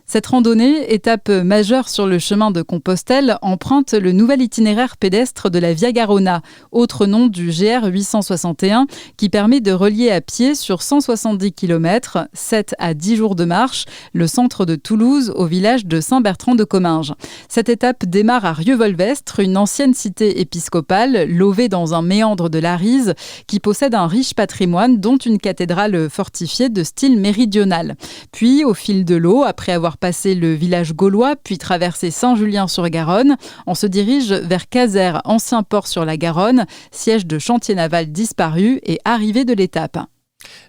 Cette randonnée, étape majeure sur le chemin de Compostelle, emprunte le nouvel itinéraire pédestre de la Via Garona, autre nom du GR 861, qui permet de relier à pied sur 170 km, 7 à 10 jours de marche, le centre de Toulouse au village de Saint-Bertrand-de-Comminges. Cette étape démarre à Rieux-Volvestre, une ancienne cité épiscopale, levée dans un méandre de l'Arise, qui possède un riche patrimoine, dont une cathédrale fortifiée de style méridional. Puis, au fil de l'eau, après avoir passé le village gaulois, puis traversé Saint-Julien-sur-Garonne, on se dirige vers Casères, ancien port sur la Garonne, siège de chantier naval disparu et arrivée de l'étape.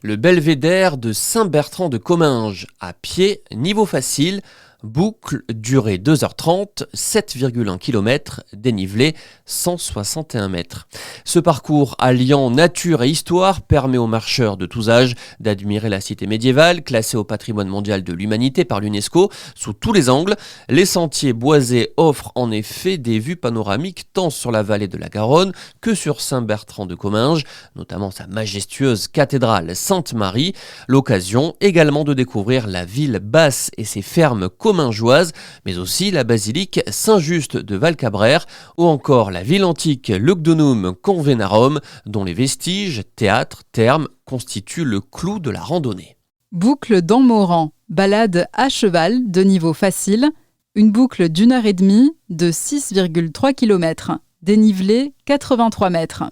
Le belvédère de Saint-Bertrand-de-Comminges, à pied, niveau facile, boucle, durée 2h30, 7,1 km, dénivelé 161 mètres. Ce parcours alliant nature et histoire permet aux marcheurs de tous âges d'admirer la cité médiévale, classée au patrimoine mondial de l'humanité par l'UNESCO, sous tous les angles. Les sentiers boisés offrent en effet des vues panoramiques tant sur la vallée de la Garonne que sur Saint-Bertrand-de-Comminges, notamment sa majestueuse cathédrale Sainte-Marie. L'occasion également de découvrir la ville basse et ses fermes commingeoises, mais aussi la basilique Saint-Just de Valcabrère ou encore la ville antique Lugdunum Convenarum, dont les vestiges, théâtres, thermes constituent le clou de la randonnée. Boucle d'Enmoran, balade à cheval de niveau facile, une boucle d'1h30 de 6,3 km. Dénivelé 83 mètres.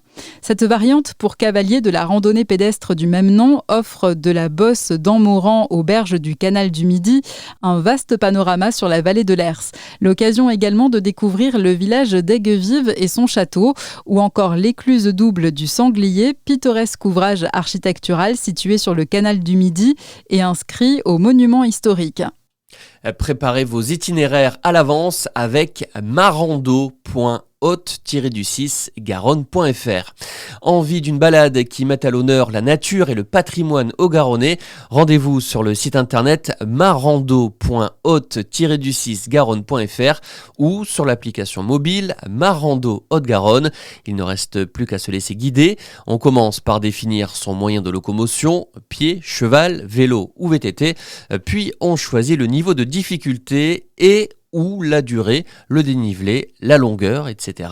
Cette variante pour cavaliers de la randonnée pédestre du même nom offre de la bosse d'Enmoran aux berges du canal du Midi un vaste panorama sur la vallée de l'Hers. L'occasion également de découvrir le village d'Aiguevive et son château, ou encore l'écluse double du Sanglier, pittoresque ouvrage architectural situé sur le canal du Midi et inscrit au monument historique. Préparez vos itinéraires à l'avance avec marando.haute-garonne.fr. Envie d'une balade qui mette à l'honneur la nature et le patrimoine haut-garonnais? Rendez-vous sur le site internet marando.haute-garonne.fr ou sur l'application mobile Marando Haute-Garonne. Il ne reste plus qu'à se laisser guider. On commence par définir son moyen de locomotion, pied, cheval, vélo ou VTT, puis on choisit le niveau de difficulté et ou la durée, le dénivelé, la longueur, etc.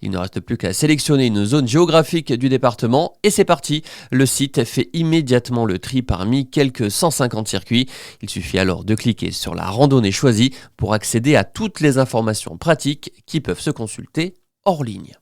Il ne reste plus qu'à sélectionner une zone géographique du département et c'est parti. Le site fait immédiatement le tri parmi quelques 150 circuits. Il suffit alors de cliquer sur la randonnée choisie pour accéder à toutes les informations pratiques qui peuvent se consulter hors ligne.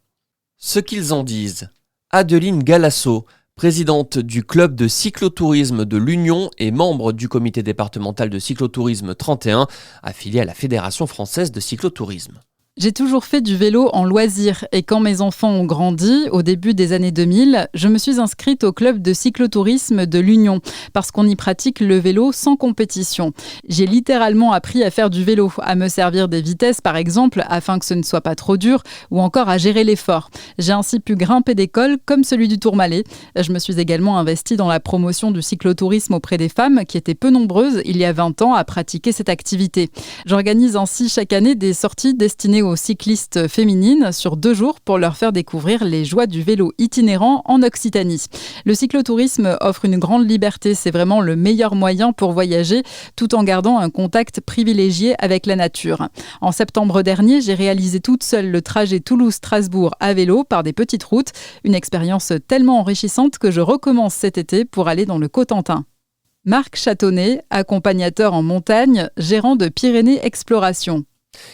Ce qu'ils en disent. Adeline Galasso, présidente du club de cyclotourisme de l'Union et membre du comité départemental de cyclotourisme 31, affilié à la Fédération française de cyclotourisme. J'ai toujours fait du vélo en loisir et quand mes enfants ont grandi, au début des années 2000, je me suis inscrite au club de cyclotourisme de l'Union parce qu'on y pratique le vélo sans compétition. J'ai littéralement appris à faire du vélo, à me servir des vitesses par exemple afin que ce ne soit pas trop dur ou encore à gérer l'effort. J'ai ainsi pu grimper des cols comme celui du Tourmalet. Je me suis également investie dans la promotion du cyclotourisme auprès des femmes qui étaient peu nombreuses il y a 20 ans à pratiquer cette activité. J'organise ainsi chaque année des sorties destinées aux cyclistes féminines sur 2 jours pour leur faire découvrir les joies du vélo itinérant en Occitanie. Le cyclotourisme offre une grande liberté, c'est vraiment le meilleur moyen pour voyager tout en gardant un contact privilégié avec la nature. En septembre dernier, j'ai réalisé toute seule le trajet Toulouse-Strasbourg à vélo par des petites routes, une expérience tellement enrichissante que je recommence cet été pour aller dans le Cotentin. Marc Châtonnet, accompagnateur en montagne, gérant de Pyrénées Exploration.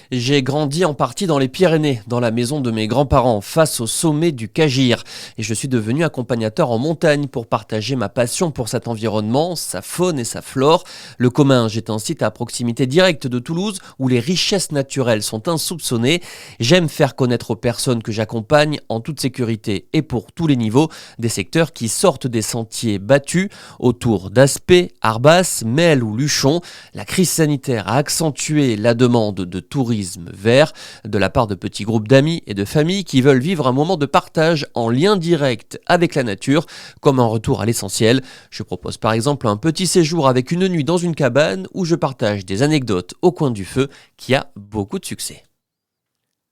J'ai grandi en partie dans les Pyrénées, dans la maison de mes grands-parents, face au sommet du Cagira. Et je suis devenu accompagnateur en montagne pour partager ma passion pour cet environnement, sa faune et sa flore. Le Comminges est un site à proximité directe de Toulouse où les richesses naturelles sont insoupçonnées. J'aime faire connaître aux personnes que j'accompagne en toute sécurité et pour tous les niveaux des secteurs qui sortent des sentiers battus autour d'Aspet, Arbas, Mel ou Luchon. La crise sanitaire a accentué la demande de tourisme vert de la part de petits groupes d'amis et de familles qui veulent vivre un moment de partage en lien direct avec la nature, comme un retour à l'essentiel. Je propose par exemple un petit séjour avec une nuit dans une cabane où je partage des anecdotes au coin du feu qui a beaucoup de succès.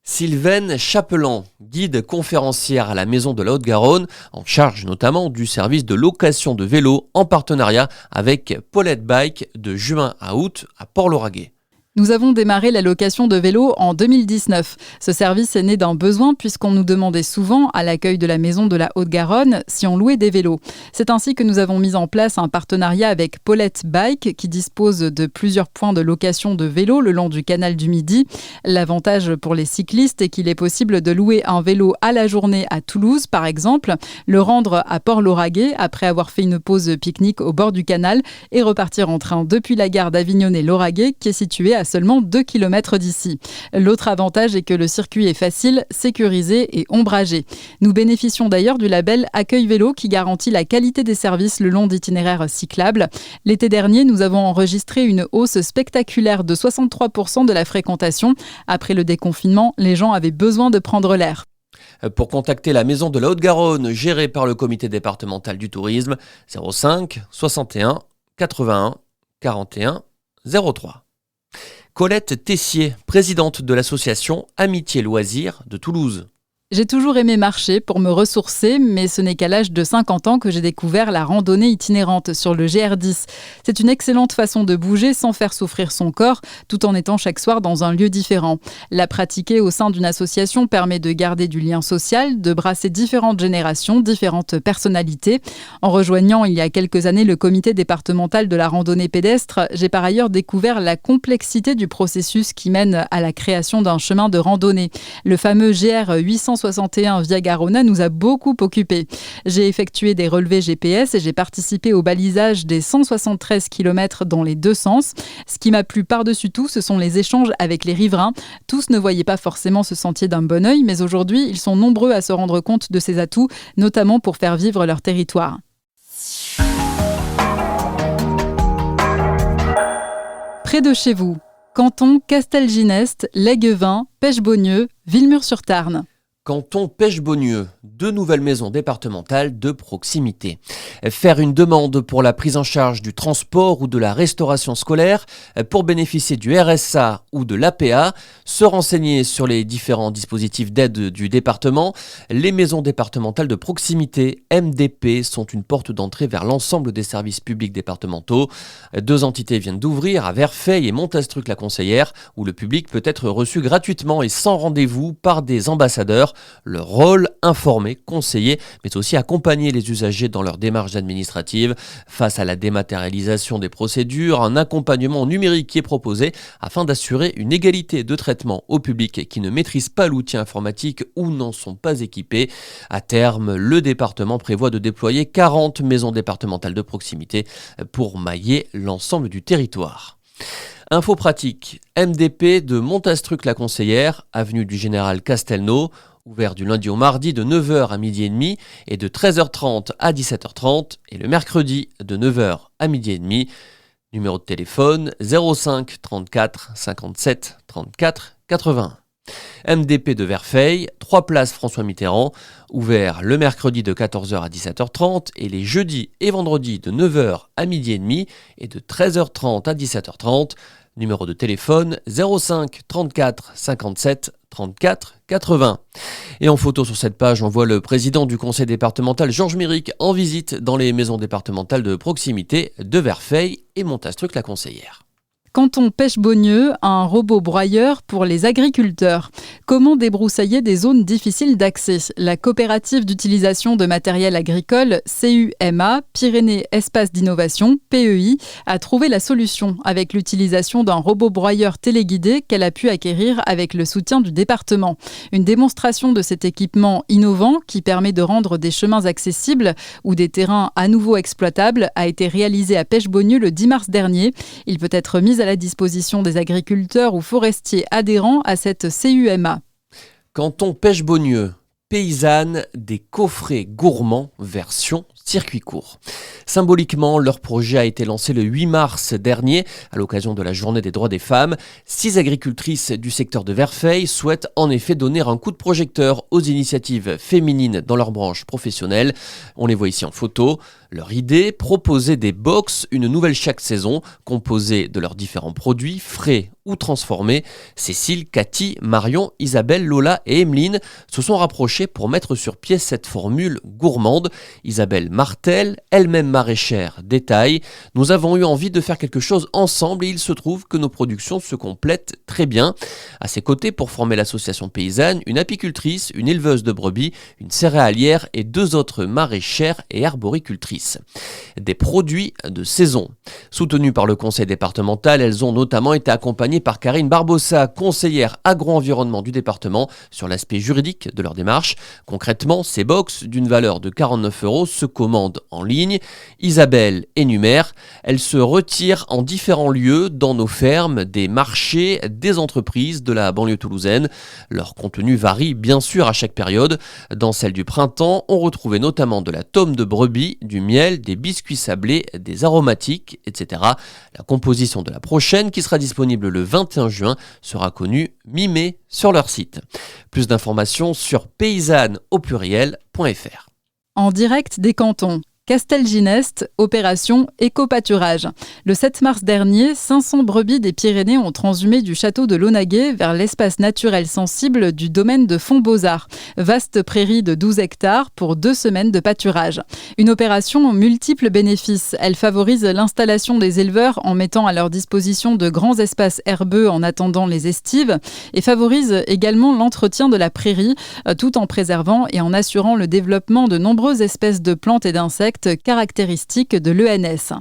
Sylvaine Chapelan, guide conférencière à la Maison de la Haute-Garonne, en charge notamment du service de location de vélos en partenariat avec Paulette Bike de juin à août à Port-Lauragais. Nous avons démarré la location de vélos en 2019. Ce service est né d'un besoin puisqu'on nous demandait souvent, à l'accueil de la Maison de la Haute-Garonne, si on louait des vélos. C'est ainsi que nous avons mis en place un partenariat avec Paulette Bike qui dispose de plusieurs points de location de vélos le long du canal du Midi. L'avantage pour les cyclistes est qu'il est possible de louer un vélo à la journée à Toulouse, par exemple, le rendre à Port-Lauragais après avoir fait une pause pique-nique au bord du canal et repartir en train depuis la gare d'Avignonnet-Lauragais qui est située à seulement 2 km d'ici. L'autre avantage est que le circuit est facile, sécurisé et ombragé. Nous bénéficions d'ailleurs du label Accueil Vélo qui garantit la qualité des services le long d'itinéraires cyclables. L'été dernier, nous avons enregistré une hausse spectaculaire de 63% de la fréquentation. Après le déconfinement, les gens avaient besoin de prendre l'air. Pour contacter la Maison de la Haute-Garonne gérée par le comité départemental du tourisme, 05 61 81 41 03. Colette Tessier, présidente de l'association Amitié Loisirs de Toulouse. J'ai toujours aimé marcher pour me ressourcer, mais ce n'est qu'à l'âge de 50 ans que j'ai découvert la randonnée itinérante sur le GR10. C'est une excellente façon de bouger sans faire souffrir son corps, tout en étant chaque soir dans un lieu différent. La pratiquer au sein d'une association permet de garder du lien social, de brasser différentes générations, différentes personnalités. En rejoignant il y a quelques années le comité départemental de la randonnée pédestre, j'ai par ailleurs découvert la complexité du processus qui mène à la création d'un chemin de randonnée. Le fameux GR 861 Via Garona nous a beaucoup occupés. J'ai effectué des relevés GPS et j'ai participé au balisage des 173 km dans les deux sens. Ce qui m'a plu par-dessus tout, ce sont les échanges avec les riverains. Tous ne voyaient pas forcément ce sentier d'un bon œil, mais aujourd'hui, ils sont nombreux à se rendre compte de ses atouts, notamment pour faire vivre leur territoire. Près de chez vous, Canton, Castelginest, Léguevin, Pêche-Beaunieu, Villemur-sur-Tarn. Canton Pêche-Beaunieu, 2 nouvelles maisons départementales de proximité. Faire une demande pour la prise en charge du transport ou de la restauration scolaire, pour bénéficier du RSA ou de l'APA, se renseigner sur les différents dispositifs d'aide du département. Les maisons départementales de proximité, MDP, sont une porte d'entrée vers l'ensemble des services publics départementaux. 2 entités viennent d'ouvrir à Verfeil et Montastruc-la-Conseillère, où le public peut être reçu gratuitement et sans rendez-vous par des ambassadeurs. Leur rôle, informer, conseiller, mais aussi accompagner les usagers dans leurs démarches administratives. Face à la dématérialisation des procédures, un accompagnement numérique est proposé afin d'assurer une égalité de traitement au public qui ne maîtrise pas l'outil informatique ou n'en sont pas équipés. À terme, le département prévoit de déployer 40 maisons départementales de proximité pour mailler l'ensemble du territoire. Info pratique, MDP de Montastruc-la-Conseillère, avenue du Général Castelnau, ouvert du lundi au mardi de 9h à midi et demi et de 13h30 à 17h30 et le mercredi de 9h à midi et demi. Numéro de téléphone 05 34 57 34 81. MDP de Verfeil, 3 places François Mitterrand, ouvert le mercredi de 14h à 17h30 et les jeudis et vendredis de 9h à midi et demi et de 13h30 à 17h30. Numéro de téléphone 05 34 57 34 80. Et en photo sur cette page, on voit le président du conseil départemental Georges Méric en visite dans les maisons départementales de proximité de Verfeil et Montastruc-la-Conseillère. Canton Pêche-Beaunieu, un robot broyeur pour les agriculteurs. Comment débroussailler des zones difficiles d'accès ? La coopérative d'utilisation de matériel agricole CUMA, Pyrénées Espace d'Innovation, PEI, a trouvé la solution avec l'utilisation d'un robot broyeur téléguidé qu'elle a pu acquérir avec le soutien du département. Une démonstration de cet équipement innovant qui permet de rendre des chemins accessibles ou des terrains à nouveau exploitables a été réalisée à Pêche-Beaunieu le 10 mars dernier. Il peut être mis à la disposition des agriculteurs ou forestiers adhérents à cette CUMA. Canton Pêche-Beaunieu, paysanne des coffrets gourmands version circuit court. Symboliquement, leur projet a été lancé le 8 mars dernier, à l'occasion de la Journée des droits des femmes. 6 agricultrices du secteur de Verfeil souhaitent en effet donner un coup de projecteur aux initiatives féminines dans leur branche professionnelle. On les voit ici en photo. Leur idée, proposer des box, une nouvelle chaque saison, composée de leurs différents produits, frais ou transformés. Cécile, Cathy, Marion, Isabelle, Lola et Emeline se sont rapprochées pour mettre sur pied cette formule gourmande. Isabelle Martel, elle-même maraîchère, détaille: nous avons eu envie de faire quelque chose ensemble et il se trouve que nos productions se complètent très bien. À ses côtés, pour former l'association paysanne, une apicultrice, une éleveuse de brebis, une céréalière et 2 autres maraîchères et arboricultrices. Des produits de saison. Soutenues par le conseil départemental, elles ont notamment été accompagnées par Karine Barbossa, conseillère agro-environnement du département, sur l'aspect juridique de leur démarche. Concrètement, ces box d'une valeur de 49 € se commandent en ligne. Isabelle énumère: elles se retirent en différents lieux, dans nos fermes, des marchés, des entreprises de la banlieue toulousaine. Leur contenu varie bien sûr à chaque période. Dans celle du printemps, on retrouvait notamment de la tome de brebis, du miel, des biscuits sablés, des aromatiques, etc. La composition de la prochaine, qui sera disponible le 21 juin, sera connue mi-mai sur leur site. Plus d'informations sur paysanne.fr. En direct des cantons. Castelginest, opération éco-pâturage. Le 7 mars dernier, 500 brebis des Pyrénées ont transhumé du château de Launaguet vers l'espace naturel sensible du domaine de Font-Beaux-Arts. Vaste prairie de 12 hectares pour 2 semaines de pâturage. Une opération aux multiples bénéfices. Elle favorise l'installation des éleveurs en mettant à leur disposition de grands espaces herbeux en attendant les estives et favorise également l'entretien de la prairie tout en préservant et en assurant le développement de nombreuses espèces de plantes et d'insectes caractéristiques de l'ENS.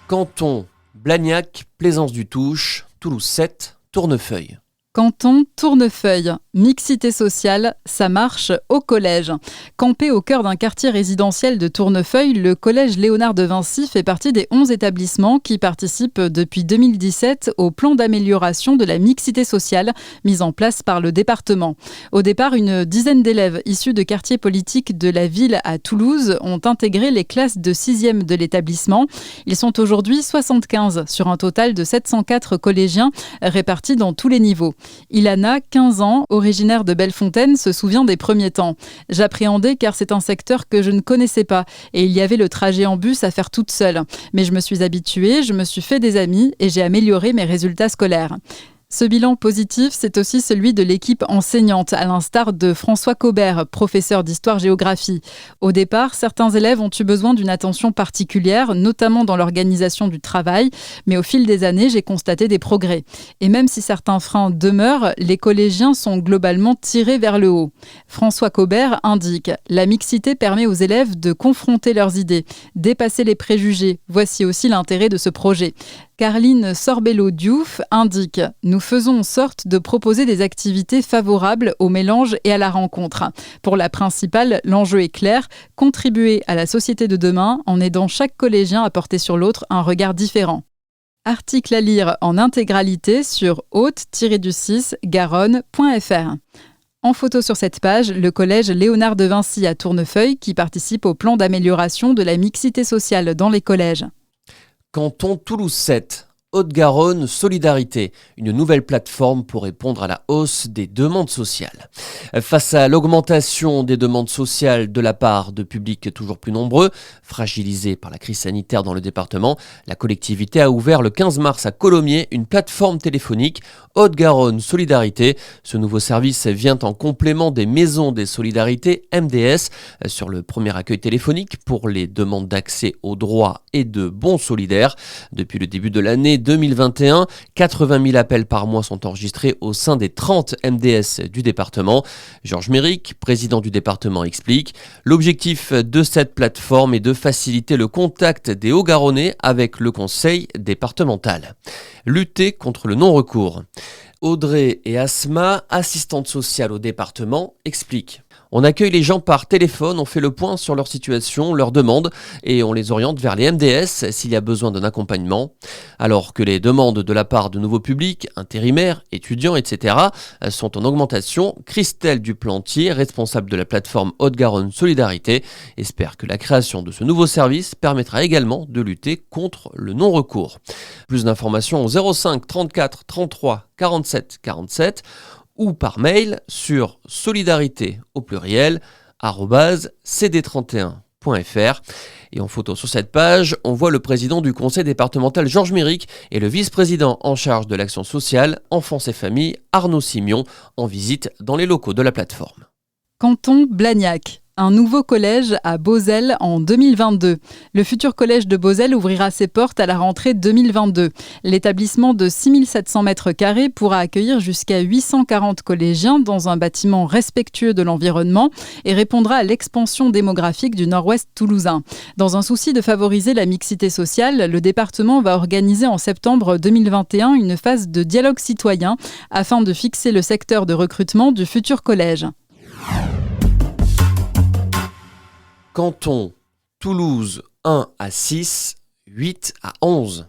Canton, Blagnac, Plaisance du Touche, Toulouse 7, Tournefeuille. Canton Tournefeuille, mixité sociale, ça marche au collège. Campé au cœur d'un quartier résidentiel de Tournefeuille, le collège Léonard de Vinci fait partie des 11 établissements qui participent depuis 2017 au plan d'amélioration de la mixité sociale mis en place par le département. Au départ, une dizaine d'élèves issus de quartiers politiques de la ville à Toulouse ont intégré les classes de 6e de l'établissement. Ils sont aujourd'hui 75 sur un total de 704 collégiens répartis dans tous les niveaux. Ilana, 15 ans, originaire de Bellefontaine, se souvient des premiers temps. J'appréhendais car c'est un secteur que je ne connaissais pas et il y avait le trajet en bus à faire toute seule. Mais je me suis habituée, je me suis fait des amis et j'ai amélioré mes résultats scolaires. Ce bilan positif, c'est aussi celui de l'équipe enseignante, à l'instar de François Cobert, professeur d'histoire-géographie. Au départ, certains élèves ont eu besoin d'une attention particulière, notamment dans l'organisation du travail, mais au fil des années, j'ai constaté des progrès. Et même si certains freins demeurent, les collégiens sont globalement tirés vers le haut. François Cobert indique « La mixité permet aux élèves de confronter leurs idées, dépasser les préjugés. Voici aussi l'intérêt de ce projet. » Carline Sorbello-Diouf indique « Nous faisons en sorte de proposer des activités favorables au mélange et à la rencontre. Pour la principale, l'enjeu est clair, contribuer à la société de demain en aidant chaque collégien à porter sur l'autre un regard différent. » Article à lire en intégralité sur haute-du6garonne.fr. En photo sur cette page, le collège Léonard de Vinci à Tournefeuille qui participe au plan d'amélioration de la mixité sociale dans les collèges. Canton Toulouse 7, Haute-Garonne Solidarité, une nouvelle plateforme pour répondre à la hausse des demandes sociales. Face à l'augmentation des demandes sociales de la part de publics toujours plus nombreux, fragilisés par la crise sanitaire dans le département, la collectivité a ouvert le 15 mars à Colomiers une plateforme téléphonique Haute-Garonne Solidarité. Ce nouveau service vient en complément des maisons des solidarités MDS sur le premier accueil téléphonique pour les demandes d'accès aux droits et de bons solidaires. Depuis le début de l'année 2021, 80 000 appels par mois sont enregistrés au sein des 30 MDS du département. Georges Méric, président du département, explique « L'objectif de cette plateforme est de faciliter le contact des Hauts-Garonnais avec le conseil départemental. Lutter contre le non-recours. » Audrey et Asma, assistantes sociales au département, expliquent. On accueille les gens par téléphone, on fait le point sur leur situation, leurs demandes et on les oriente vers les MDS s'il y a besoin d'un accompagnement. Alors que les demandes de la part de nouveaux publics, intérimaires, étudiants, etc. sont en augmentation, Christelle Duplantier, responsable de la plateforme Haute-Garonne Solidarité, espère que la création de ce nouveau service permettra également de lutter contre le non-recours. Plus d'informations au 05 34 33 47 47 ou par mail sur solidarité au pluriel @cd31.fr. Et en photo sur cette page, on voit le président du conseil départemental Georges Méric et le vice-président en charge de l'action sociale, enfance et famille Arnaud Simion en visite dans les locaux de la plateforme. Canton Blagnac. Un nouveau collège à Beauzelle en 2022. Le futur collège de Beauzelle ouvrira ses portes à la rentrée 2022. L'établissement de 6700 m² pourra accueillir jusqu'à 840 collégiens dans un bâtiment respectueux de l'environnement et répondra à l'expansion démographique du nord-ouest toulousain. Dans un souci de favoriser la mixité sociale, le département va organiser en septembre 2021 une phase de dialogue citoyen afin de fixer le secteur de recrutement du futur collège. Canton, Toulouse 1 à 6, 8 à 11.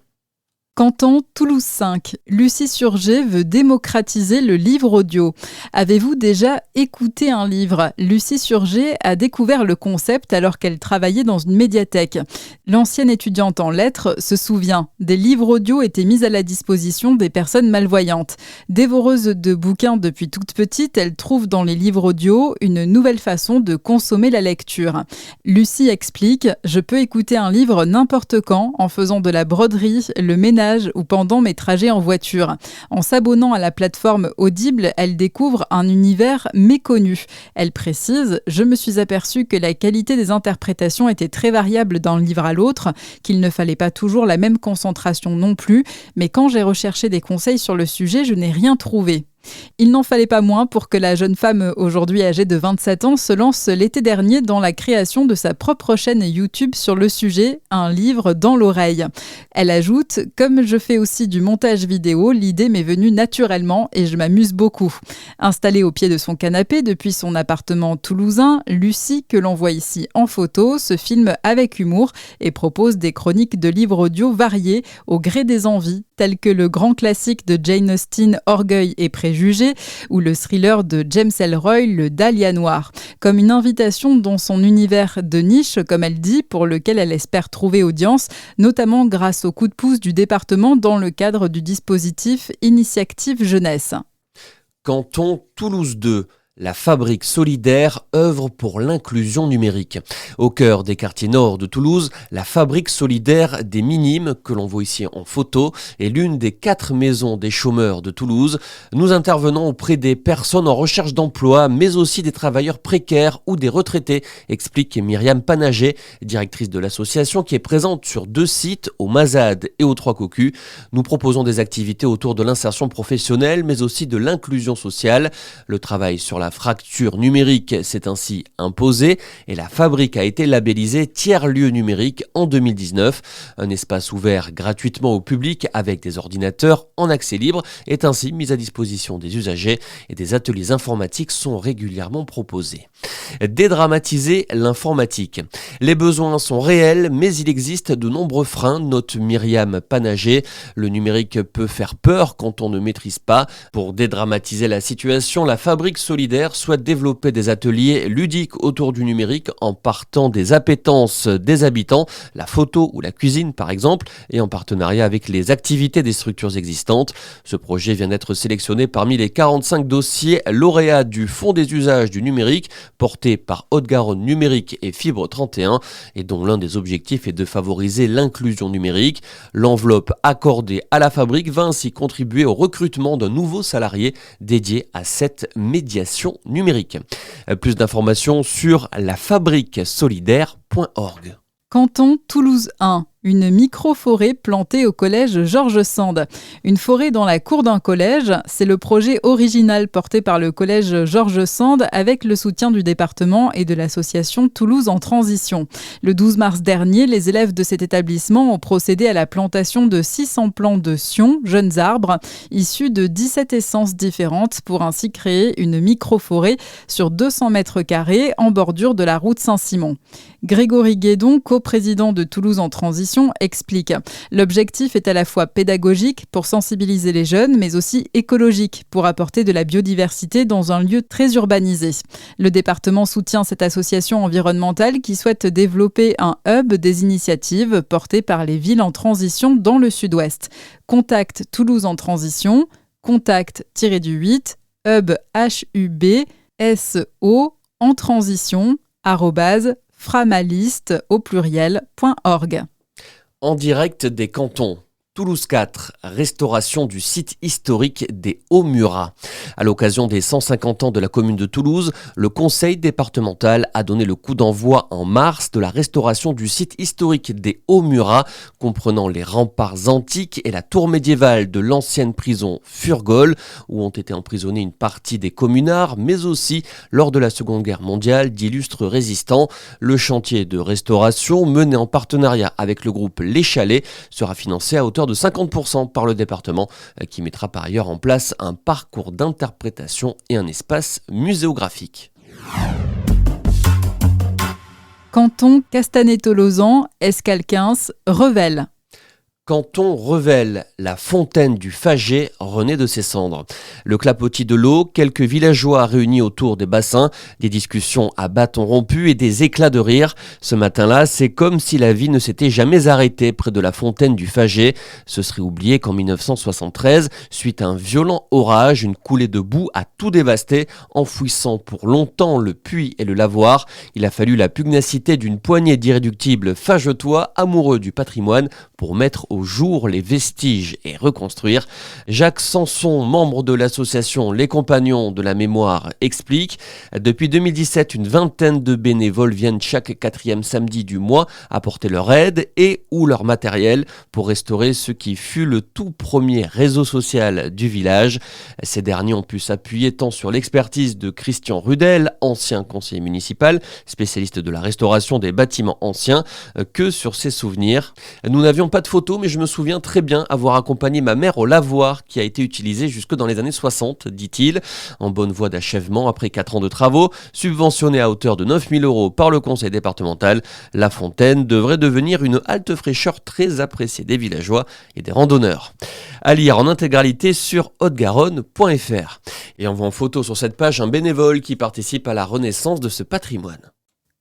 Canton, Toulouse 5. Lucie Surgé veut démocratiser le livre audio. Avez-vous déjà écouté un livre ? Lucie Surgé a découvert le concept alors qu'elle travaillait dans une médiathèque. L'ancienne étudiante en lettres se souvient. Des livres audio étaient mis à la disposition des personnes malvoyantes. Dévoreuse de bouquins depuis toute petite, elle trouve dans les livres audio une nouvelle façon de consommer la lecture. Lucie explique « Je peux écouter un livre n'importe quand en faisant de la broderie, le ménage ou pendant mes trajets en voiture. En s'abonnant à la plateforme Audible, elle découvre un univers méconnu. Elle précise « Je me suis aperçue que la qualité des interprétations était très variable d'un livre à l'autre, qu'il ne fallait pas toujours la même concentration non plus, mais quand j'ai recherché des conseils sur le sujet, je n'ai rien trouvé. » Il n'en fallait pas moins pour que la jeune femme, aujourd'hui âgée de 27 ans, se lance l'été dernier dans la création de sa propre chaîne YouTube sur le sujet, un livre dans l'oreille. Elle ajoute « Comme je fais aussi du montage vidéo, l'idée m'est venue naturellement et je m'amuse beaucoup. » Installée au pied de son canapé depuis son appartement toulousain, Lucie, que l'on voit ici en photo, se filme avec humour et propose des chroniques de livres audio variés au gré des envies, tels que le grand classique de Jane Austen, Orgueil et préjugés, ou le thriller de James Ellroy, Le Dahlia Noir, comme une invitation dans son univers de niche, comme elle dit, pour lequel elle espère trouver audience, notamment grâce au coup de pouce du département dans le cadre du dispositif Initiative Jeunesse. Canton, Toulouse 2. La Fabrique Solidaire œuvre pour l'inclusion numérique. Au cœur des quartiers nord de Toulouse, la Fabrique Solidaire des Minimes, que l'on voit ici en photo, est l'une des 4 maisons des chômeurs de Toulouse. Nous intervenons auprès des personnes en recherche d'emploi, mais aussi des travailleurs précaires ou des retraités, explique Myriam Panager, directrice de l'association qui est présente sur 2 sites, au Mazade et aux Trois Cocus. Nous proposons des activités autour de l'insertion professionnelle, mais aussi de l'inclusion sociale. Le travail sur la fracture numérique s'est ainsi imposée et la fabrique a été labellisée tiers-lieu numérique en 2019. Un espace ouvert gratuitement au public avec des ordinateurs en accès libre est ainsi mis à disposition des usagers et des ateliers informatiques sont régulièrement proposés. Dédramatiser l'informatique. Les besoins sont réels, mais il existe de nombreux freins, note Myriam Panager. Le numérique peut faire peur quand on ne maîtrise pas. Pour dédramatiser la situation, la Fabrique Solidaire souhaite développer des ateliers ludiques autour du numérique en partant des appétences des habitants, la photo ou la cuisine par exemple, et en partenariat avec les activités des structures existantes. Ce projet vient d'être sélectionné parmi les 45 dossiers lauréats du Fonds des usages du numérique, porté par Haute-Garonne Numérique et Fibre 31, et dont l'un des objectifs est de favoriser l'inclusion numérique. L'enveloppe accordée à la fabrique va ainsi contribuer au recrutement d'un nouveau salarié dédié à cette médiation numérique. Plus d'informations sur lafabriquesolidaire.org. Canton, Toulouse 1. Une micro-forêt plantée au collège Georges Sand. Une forêt dans la cour d'un collège, c'est le projet original porté par le collège Georges Sand avec le soutien du département et de l'association Toulouse en transition. Le 12 mars dernier, les élèves de cet établissement ont procédé à la plantation de 600 plants de sion, jeunes arbres, issus de 17 essences différentes pour ainsi créer une micro-forêt sur 200 mètres carrés en bordure de la route Saint-Simon. Grégory Guédon, coprésident de Toulouse en transition, explique. L'objectif est à la fois pédagogique pour sensibiliser les jeunes, mais aussi écologique pour apporter de la biodiversité dans un lieu très urbanisé. Le département soutient cette association environnementale qui souhaite développer un hub des initiatives portées par les villes en transition dans le sud-ouest. Contacte Toulouse en transition, contact-8, hub HUB, SO en transition, @framaliste au pluriel.org. En direct des cantons. Toulouse 4, restauration du site historique des Hauts-Murat. À l'occasion des 150 ans de la commune de Toulouse, le conseil départemental a donné le coup d'envoi en mars de la restauration du site historique des Hauts-Murat, comprenant les remparts antiques et la tour médiévale de l'ancienne prison Furgol, où ont été emprisonnés une partie des communards, mais aussi, lors de la Seconde Guerre mondiale, d'illustres résistants. Le chantier de restauration, mené en partenariat avec le groupe Les Chalets, sera financé à hauteur de 50% par le département, qui mettra par ailleurs en place un parcours d'interprétation et un espace muséographique. Canton Castanet-Tolosan, Escalquens, Revel. Canton Revel, la fontaine du Faget renaît de ses cendres. Le clapotis de l'eau, quelques villageois réunis autour des bassins, des discussions à bâtons rompus et des éclats de rire. Ce matin-là, c'est comme si la vie ne s'était jamais arrêtée près de la fontaine du Faget. Ce serait oublié qu'en 1973, suite à un violent orage, une coulée de boue a tout dévasté, enfouissant pour longtemps le puits et le lavoir. Il a fallu la pugnacité d'une poignée d'irréductibles fagetois amoureux du patrimoine pour mettre au jour les vestiges et reconstruire. Jacques Sanson, membre de l'association Les Compagnons de la Mémoire, explique: depuis 2017, une vingtaine de bénévoles viennent chaque 4e samedi du mois apporter leur aide et ou leur matériel pour restaurer ce qui fut le tout premier réseau social du village. Ces derniers ont pu s'appuyer tant sur l'expertise de Christian Rudel, ancien conseiller municipal, spécialiste de la restauration des bâtiments anciens, que sur ses souvenirs. Nous n'avions pas de photos, mais je me souviens très bien avoir accompagné ma mère au lavoir qui a été utilisé jusque dans les années 60, dit-il, en bonne voie d'achèvement après 4 ans de travaux, subventionné à hauteur de 9 000 € par le conseil départemental. La fontaine devrait devenir une halte fraîcheur très appréciée des villageois et des randonneurs. À lire en intégralité sur haute-garonne.fr. Et on voit en photo sur cette page un bénévole qui participe à la renaissance de ce patrimoine.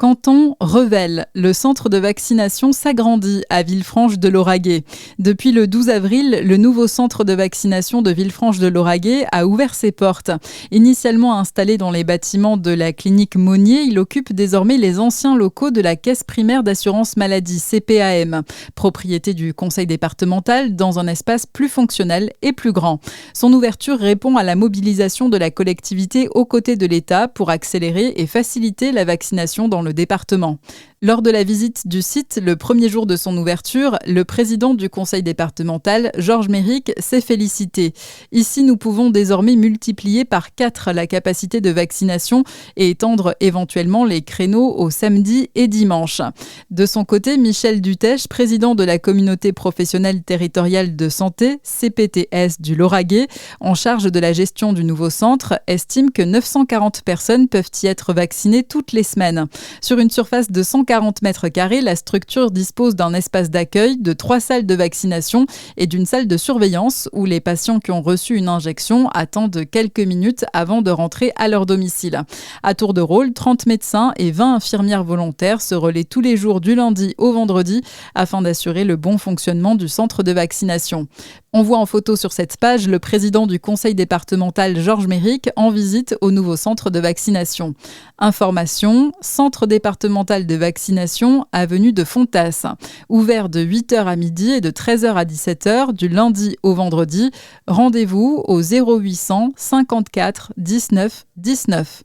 Canton Revel, le centre de vaccination s'agrandit à Villefranche-de-Lauragais. Depuis le 12 avril, le nouveau centre de vaccination de Villefranche-de-Lauragais a ouvert ses portes. Initialement installé dans les bâtiments de la clinique Monnier, il occupe désormais les anciens locaux de la Caisse primaire d'assurance maladie, CPAM, propriété du conseil départemental, dans un espace plus fonctionnel et plus grand. Son ouverture répond à la mobilisation de la collectivité aux côtés de l'État pour accélérer et faciliter la vaccination dans le département. Lors de la visite du site, le premier jour de son ouverture, le président du conseil départemental, Georges Méric, s'est félicité. Ici, nous pouvons désormais multiplier par 4 la capacité de vaccination et étendre éventuellement les créneaux au samedi et dimanche. De son côté, Michel Dutèche, président de la communauté professionnelle territoriale de santé, CPTS du Lauragais, en charge de la gestion du nouveau centre, estime que 940 personnes peuvent y être vaccinées toutes les semaines. Sur une surface de 140 mètres carrés, la structure dispose d'un espace d'accueil, de 3 salles de vaccination et d'une salle de surveillance où les patients qui ont reçu une injection attendent quelques minutes avant de rentrer à leur domicile. À tour de rôle, 30 médecins et 20 infirmières volontaires se relaient tous les jours du lundi au vendredi afin d'assurer le bon fonctionnement du centre de vaccination. On voit en photo sur cette page le président du conseil départemental Georges Méric en visite au nouveau centre de vaccination. Information, centre départemental de vaccination, avenue de Fontasse. Ouvert de 8h à midi et de 13h à 17h du lundi au vendredi. Rendez-vous au 0800 54 19 19.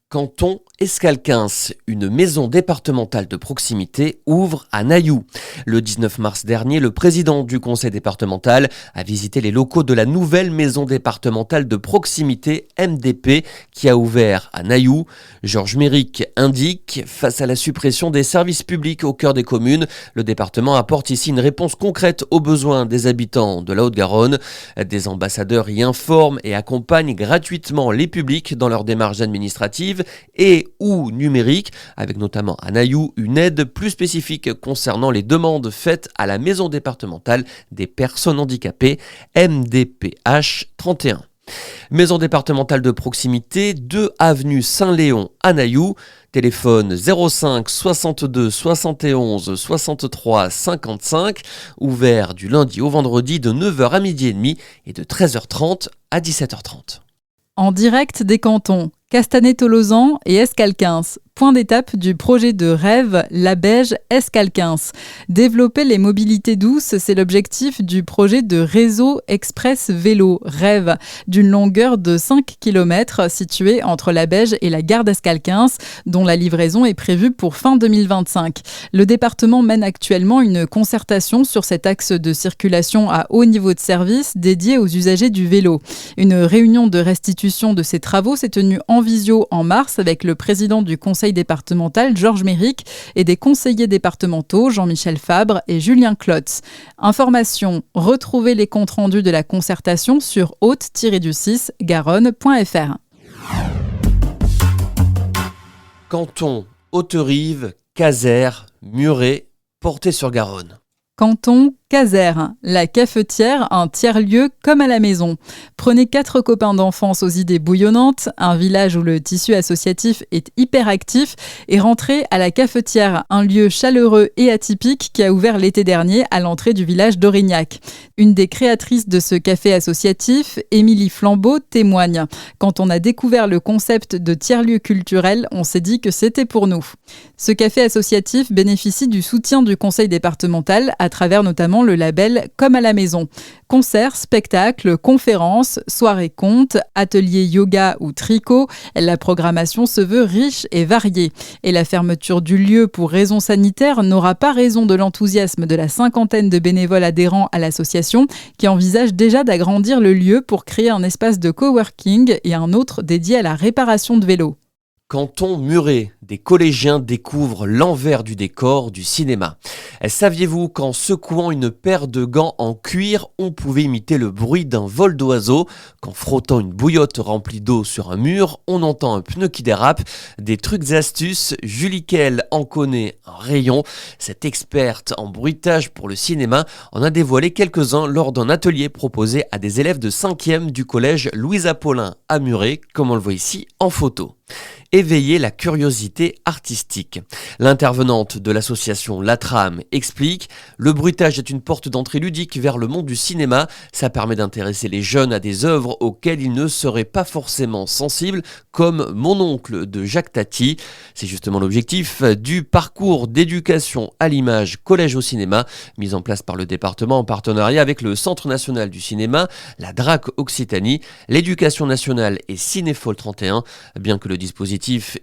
Canton Escalquens, une maison départementale de proximité ouvre à Nailloux. Le 19 mars dernier, le président du conseil départemental a visité les locaux de la nouvelle maison départementale de proximité MDP qui a ouvert à Nailloux. Georges Méric indique, face à la suppression des services publics au cœur des communes, le département apporte ici une réponse concrète aux besoins des habitants de la Haute-Garonne. Des ambassadeurs y informent et accompagnent gratuitement les publics dans leurs démarches administratives et ou numériques, avec notamment à Nailloux une aide plus spécifique concernant les demandes faites à la maison départementale des personnes handicapées, MDPH 31. Maison départementale de proximité, 2 avenue Saint-Léon à Nailloux, téléphone 05 62 71 63 55, ouvert du lundi au vendredi de 9h à midi et demi et de 13h30 à 17h30. En direct des cantons Castanet-Tolosan et Escalquens. Point d'étape du projet de rêve La Beige Escalquens. Développer les mobilités douces, c'est l'objectif du projet de réseau express vélo Rêve, d'une longueur de 5 km situé entre La Beige et la gare d'Escalquens, dont la livraison est prévue pour fin 2025. Le département mène actuellement une concertation sur cet axe de circulation à haut niveau de service dédié aux usagers du vélo. Une réunion de restitution de ces travaux s'est tenue en visio en mars avec le président du conseil départemental Georges Méric et des conseillers départementaux Jean-Michel Fabre et Julien Klotz. Information, retrouvez les comptes rendus de la concertation sur haute-garonne.fr. Canton, Haute-Rive, Casères, Muret, Portet-sur-Garonne. Canton, Casères, la cafetière, un tiers-lieu comme à la maison. Prenez 4 copains d'enfance aux idées bouillonnantes, un village où le tissu associatif est hyper actif, et rentrez à la cafetière, un lieu chaleureux et atypique qui a ouvert l'été dernier à l'entrée du village d'Aurignac. Une des créatrices de ce café associatif, Émilie Flambeau, témoigne. Quand on a découvert le concept de tiers-lieu culturel, on s'est dit que c'était pour nous. Ce café associatif bénéficie du soutien du conseil départemental à travers notamment le label Comme à la maison. Concerts, spectacles, conférences, soirées contes, ateliers yoga ou tricot, la programmation se veut riche et variée. Et la fermeture du lieu pour raisons sanitaires n'aura pas raison de l'enthousiasme de la 50aine de bénévoles adhérents à l'association qui envisage déjà d'agrandir le lieu pour créer un espace de coworking et un autre dédié à la réparation de vélos. Canton Muret, des collégiens découvrent l'envers du décor du cinéma. Saviez-vous qu'en secouant une paire de gants en cuir, on pouvait imiter le bruit d'un vol d'oiseau? Qu'en frottant une bouillotte remplie d'eau sur un mur, on entend un pneu qui dérape? Des trucs et astuces, Julie Kell en connaît un rayon. Cette experte en bruitage pour le cinéma en a dévoilé quelques-uns lors d'un atelier proposé à des élèves de 5e du collège Louise Apollin à Muret, comme on le voit ici en photo. Éveiller la curiosité artistique. L'intervenante de l'association La Trame explique « Le bruitage est une porte d'entrée ludique vers le monde du cinéma. Ça permet d'intéresser les jeunes à des œuvres auxquelles ils ne seraient pas forcément sensibles, comme Mon oncle de Jacques Tati. » C'est justement l'objectif du parcours d'éducation à l'image Collège au cinéma, mis en place par le département en partenariat avec le Centre national du cinéma, la DRAC Occitanie, l'Éducation nationale et Cinéphole 31. Bien que le dispositif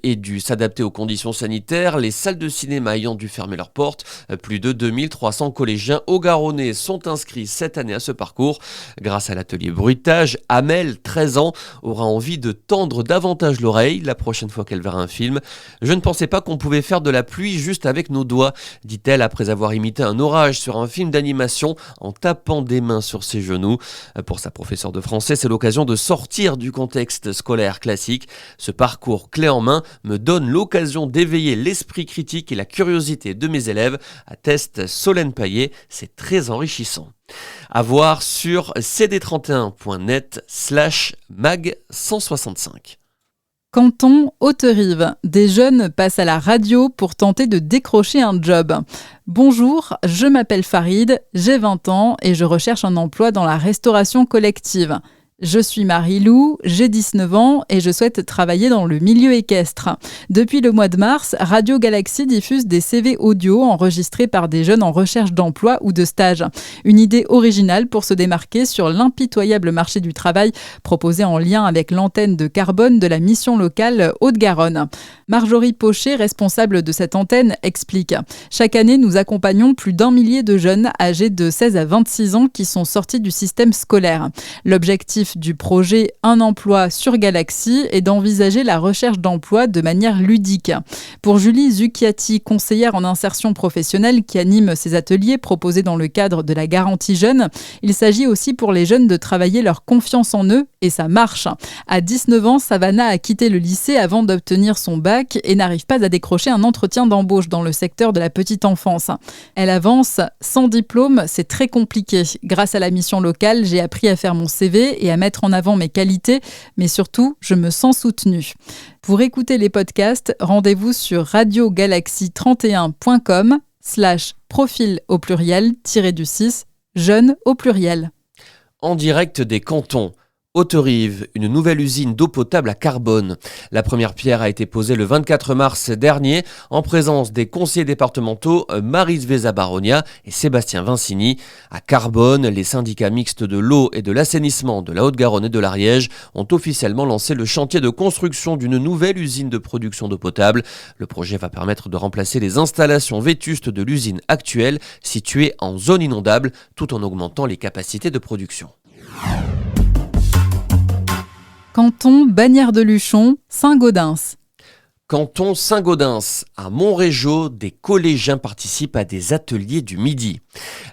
ait dû s'adapter aux conditions sanitaires, les salles de cinéma ayant dû fermer leurs portes, plus de 2300 collégiens haut-garonnais sont inscrits cette année à ce parcours. Grâce à l'atelier bruitage, Amel, 13 ans, aura envie de tendre davantage l'oreille la prochaine fois qu'elle verra un film. « Je ne pensais pas qu'on pouvait faire de la pluie juste avec nos doigts », dit-elle après avoir imité un orage sur un film d'animation en tapant des mains sur ses genoux. Pour sa professeure de français, c'est l'occasion de sortir du contexte scolaire classique. Ce parcours clé en main me donne l'occasion d'éveiller l'esprit critique et la curiosité de mes élèves, atteste Solène Paillet. C'est très enrichissant. À voir sur cd31.net/mag165. Canton Haute-Rive. Des jeunes passent à la radio pour tenter de décrocher un job. Bonjour, je m'appelle Farid, j'ai 20 ans et je recherche un emploi dans la restauration collective. Je suis Marie-Lou, j'ai 19 ans et je souhaite travailler dans le milieu équestre. Depuis le mois de mars, Radio Galaxy diffuse des CV audio enregistrés par des jeunes en recherche d'emploi ou de stage. Une idée originale pour se démarquer sur l'impitoyable marché du travail proposé en lien avec l'antenne de carbone de la mission locale Haute-Garonne. Marjorie Pochet, responsable de cette antenne, explique « Chaque année, nous accompagnons plus d'1 millier de jeunes âgés de 16 à 26 ans qui sont sortis du système scolaire. L'objectif du projet Un emploi sur Galaxy est d'envisager la recherche d'emploi de manière ludique. Pour Julie Zucchiati, conseillère en insertion professionnelle qui anime ces ateliers proposés dans le cadre de la garantie jeune, il s'agit aussi pour les jeunes de travailler leur confiance en eux et ça marche. À 19 ans, Savannah a quitté le lycée avant d'obtenir son bac et n'arrive pas à décrocher un entretien d'embauche dans le secteur de la petite enfance. Elle avance, sans diplôme, c'est très compliqué. Grâce à la mission locale, j'ai appris à faire mon CV et à mettre en avant mes qualités, mais surtout, je me sens soutenue. Pour écouter les podcasts, rendez-vous sur radiogalaxy31.com/profil au pluriel -du6 jeunes au pluriel. En direct des cantons. Haute-Rive, une nouvelle usine d'eau potable à carbone. La première pierre a été posée le 24 mars dernier en présence des conseillers départementaux Maryse Veza-Baronia et Sébastien Vincini. À Carbone, les syndicats mixtes de l'eau et de l'assainissement de la Haute-Garonne et de l'Ariège ont officiellement lancé le chantier de construction d'une nouvelle usine de production d'eau potable. Le projet va permettre de remplacer les installations vétustes de l'usine actuelle située en zone inondable tout en augmentant les capacités de production. Canton Bagnères-de-Luchon, Saint-Gaudens. Canton Saint-Gaudens, à Montrégeau, des collégiens participent à des ateliers du midi.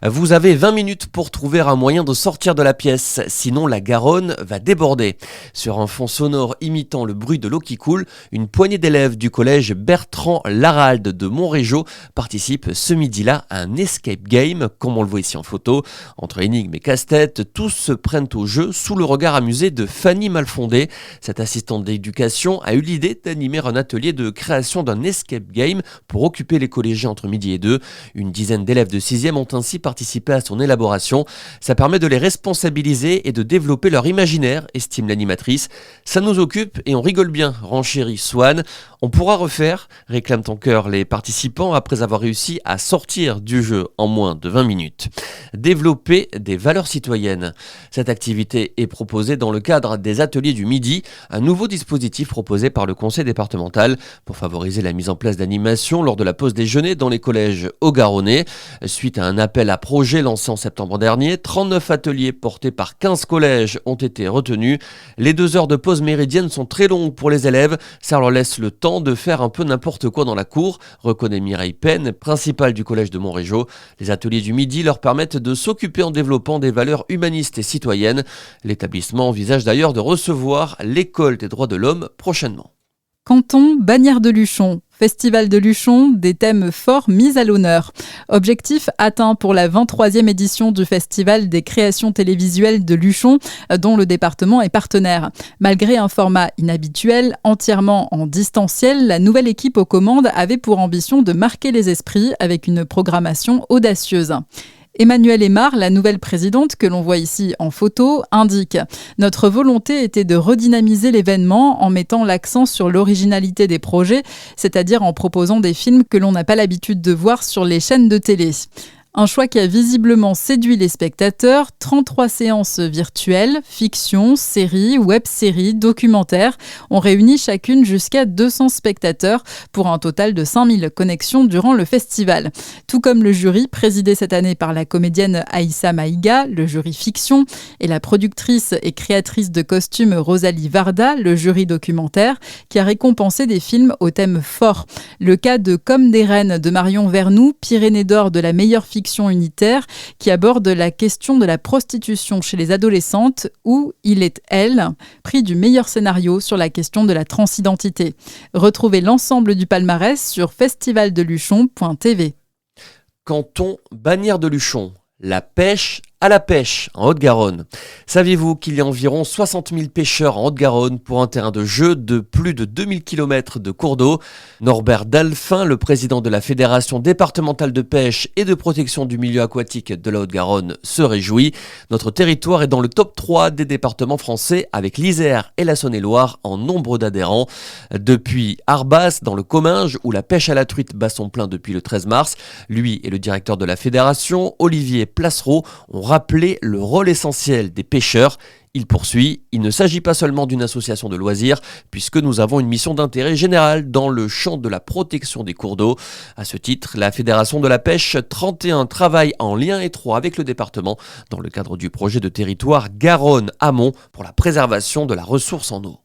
Vous avez 20 minutes pour trouver un moyen de sortir de la pièce, sinon la Garonne va déborder. Sur un fond sonore imitant le bruit de l'eau qui coule, une poignée d'élèves du collège Bertrand Laralde de Montrégeau participent ce midi-là à un escape game, comme on le voit ici en photo. Entre énigmes et casse-tête, tous se prennent au jeu sous le regard amusé de Fanny Malfondé. Cette assistante d'éducation a eu l'idée d'animer un atelier de création d'un escape game pour occuper les collégiens entre midi et 2. Une dizaine d'élèves de 6e ont ainsi participé à son élaboration. Ça permet de les responsabiliser et de développer leur imaginaire, estime l'animatrice. Ça nous occupe et on rigole bien, renchérit Swan. On pourra refaire, réclament en chœur les participants après avoir réussi à sortir du jeu en moins de 20 minutes. Développer des valeurs citoyennes. Cette activité est proposée dans le cadre des ateliers du midi, un nouveau dispositif proposé par le conseil départemental pour favoriser la mise en place d'animations lors de la pause déjeuner dans les collèges haut-garonnais. Suite à un appel à projet lancé en septembre dernier, 39 ateliers portés par 15 collèges ont été retenus. Les 2 heures de pause méridienne sont très longues pour les élèves, ça leur laisse le temps de faire un peu n'importe quoi dans la cour, reconnaît Mireille Penn, principale du collège de Montrégeau. Les ateliers du midi leur permettent de s'occuper en développant des valeurs humanistes et citoyennes. L'établissement envisage d'ailleurs de recevoir l'école des droits de l'homme prochainement. Canton Bagnères-de-Luchon. Festival de Luchon, des thèmes forts mis à l'honneur. Objectif atteint pour la 23e édition du Festival des créations télévisuelles de Luchon, dont le département est partenaire. Malgré un format inhabituel, entièrement en distanciel, la nouvelle équipe aux commandes avait pour ambition de marquer les esprits avec une programmation audacieuse. Emmanuelle Aymar, la nouvelle présidente que l'on voit ici en photo, indique « Notre volonté était de redynamiser l'événement en mettant l'accent sur l'originalité des projets, c'est-à-dire en proposant des films que l'on n'a pas l'habitude de voir sur les chaînes de télé. » Un choix qui a visiblement séduit les spectateurs, 33 séances virtuelles, fiction, séries, web-séries, documentaires ont réuni chacune jusqu'à 200 spectateurs pour un total de 5000 connexions durant le festival. Tout comme le jury, présidé cette année par la comédienne Aïssa Maïga, le jury fiction, et la productrice et créatrice de costumes Rosalie Varda, le jury documentaire, qui a récompensé des films au thème fort. Le cas de Comme des reines de Marion Vernoux, Pyrénées d'or de la meilleure fiction unitaire, qui aborde la question de la prostitution chez les adolescentes, ou Il est elle, prix du meilleur scénario sur la question de la transidentité. Retrouvez l'ensemble du palmarès sur festivaldeluchon.tv. Canton Bagnères-de-Luchon. La pêche À la pêche, en Haute-Garonne. Saviez-vous qu'il y a environ 60 000 pêcheurs en Haute-Garonne pour un terrain de jeu de plus de 2000 km de cours d'eau? Norbert Dalphin, le président de la Fédération départementale de pêche et de protection du milieu aquatique de la Haute-Garonne, se réjouit. Notre territoire est dans le top 3 des départements français avec l'Isère et la Saône-et-Loire en nombre d'adhérents. Depuis Arbas, dans le Comminges, où la pêche à la truite bat son plein depuis le 13 mars, lui et le directeur de la fédération, Olivier Placereau, ont rappelé le rôle essentiel des pêcheurs. Il poursuit, il ne s'agit pas seulement d'une association de loisirs, puisque nous avons une mission d'intérêt général dans le champ de la protection des cours d'eau. À ce titre, la Fédération de la pêche 31 travaille en lien étroit avec le département dans le cadre du projet de territoire Garonne-Amont pour la préservation de la ressource en eau.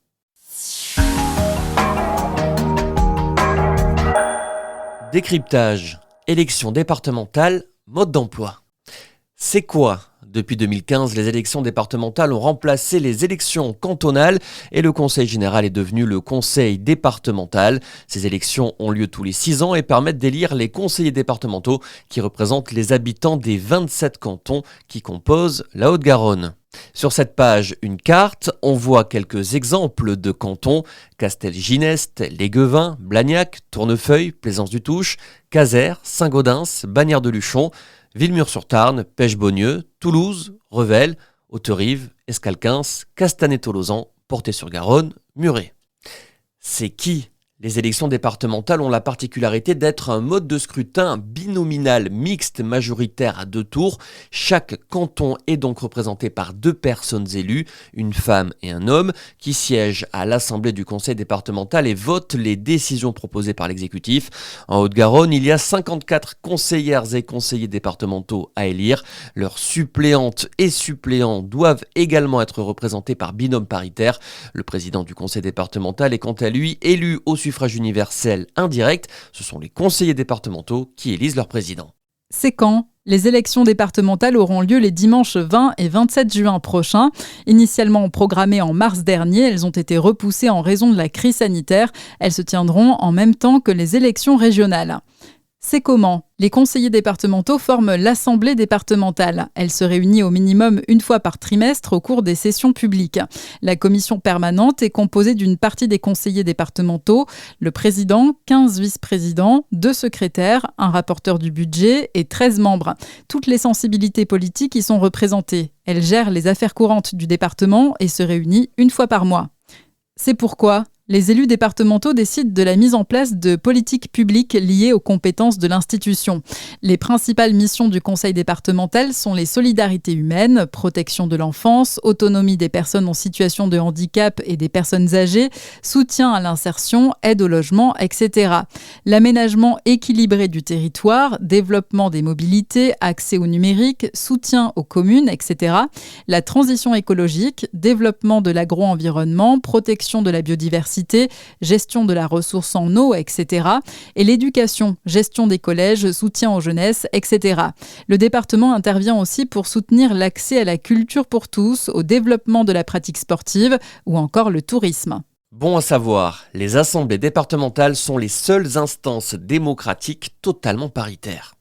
Décryptage, élections départementales, mode d'emploi. C'est quoi? Depuis 2015, les élections départementales ont remplacé les élections cantonales et le Conseil général est devenu le Conseil départemental. Ces élections ont lieu tous les 6 ans et permettent d'élire les conseillers départementaux qui représentent les habitants des 27 cantons qui composent la Haute-Garonne. Sur cette page, une carte, on voit quelques exemples de cantons: Castelginest, Léguevin, Blagnac, Tournefeuille, Plaisance-du-Touche, Cazaires, Saint-Gaudens, Bagnères-de-Luchon, Villemur-sur-Tarn, Pêche-Beaunieu, Toulouse, Revel, Haute-Rive, Escalquins, Castanet-Tolosan, Portet-sur-Garonne, Muret. C'est qui? Les élections départementales ont la particularité d'être un mode de scrutin binominal mixte majoritaire à 2 tours. Chaque canton est donc représenté par 2 personnes élues, une femme et un homme, qui siègent à l'Assemblée du Conseil départemental et votent les décisions proposées par l'exécutif. En Haute-Garonne, il y a 54 conseillères et conseillers départementaux à élire. Leurs suppléantes et suppléants doivent également être représentés par binôme paritaire. Le président du Conseil départemental est quant à lui élu au suffrage universel indirect. Ce sont les conseillers départementaux qui élisent leur président. C'est quand? Les élections départementales auront lieu les dimanches 20 et 27 juin prochains. Initialement programmées en mars dernier, elles ont été repoussées en raison de la crise sanitaire. Elles se tiendront en même temps que les élections régionales. C'est comment? Les conseillers départementaux forment l'Assemblée départementale. Elle se réunit au minimum une fois par trimestre au cours des sessions publiques. La commission permanente est composée d'une partie des conseillers départementaux, le président, 15 vice-présidents, 2 secrétaires, un rapporteur du budget et 13 membres. Toutes les sensibilités politiques y sont représentées. Elle gère les affaires courantes du département et se réunit une fois par mois. C'est pourquoi les élus départementaux décident de la mise en place de politiques publiques liées aux compétences de l'institution. Les principales missions du conseil départemental sont les solidarités humaines, protection de l'enfance, autonomie des personnes en situation de handicap et des personnes âgées, soutien à l'insertion, aide au logement, etc. L'aménagement équilibré du territoire, développement des mobilités, accès au numérique, soutien aux communes, etc. La transition écologique, développement de l'agro-environnement, protection de la biodiversité, gestion de la ressource en eau, etc. Et l'éducation, gestion des collèges, soutien aux jeunesses, etc. Le département intervient aussi pour soutenir l'accès à la culture pour tous, au développement de la pratique sportive ou encore le tourisme. Bon à savoir, les assemblées départementales sont les seules instances démocratiques totalement paritaires.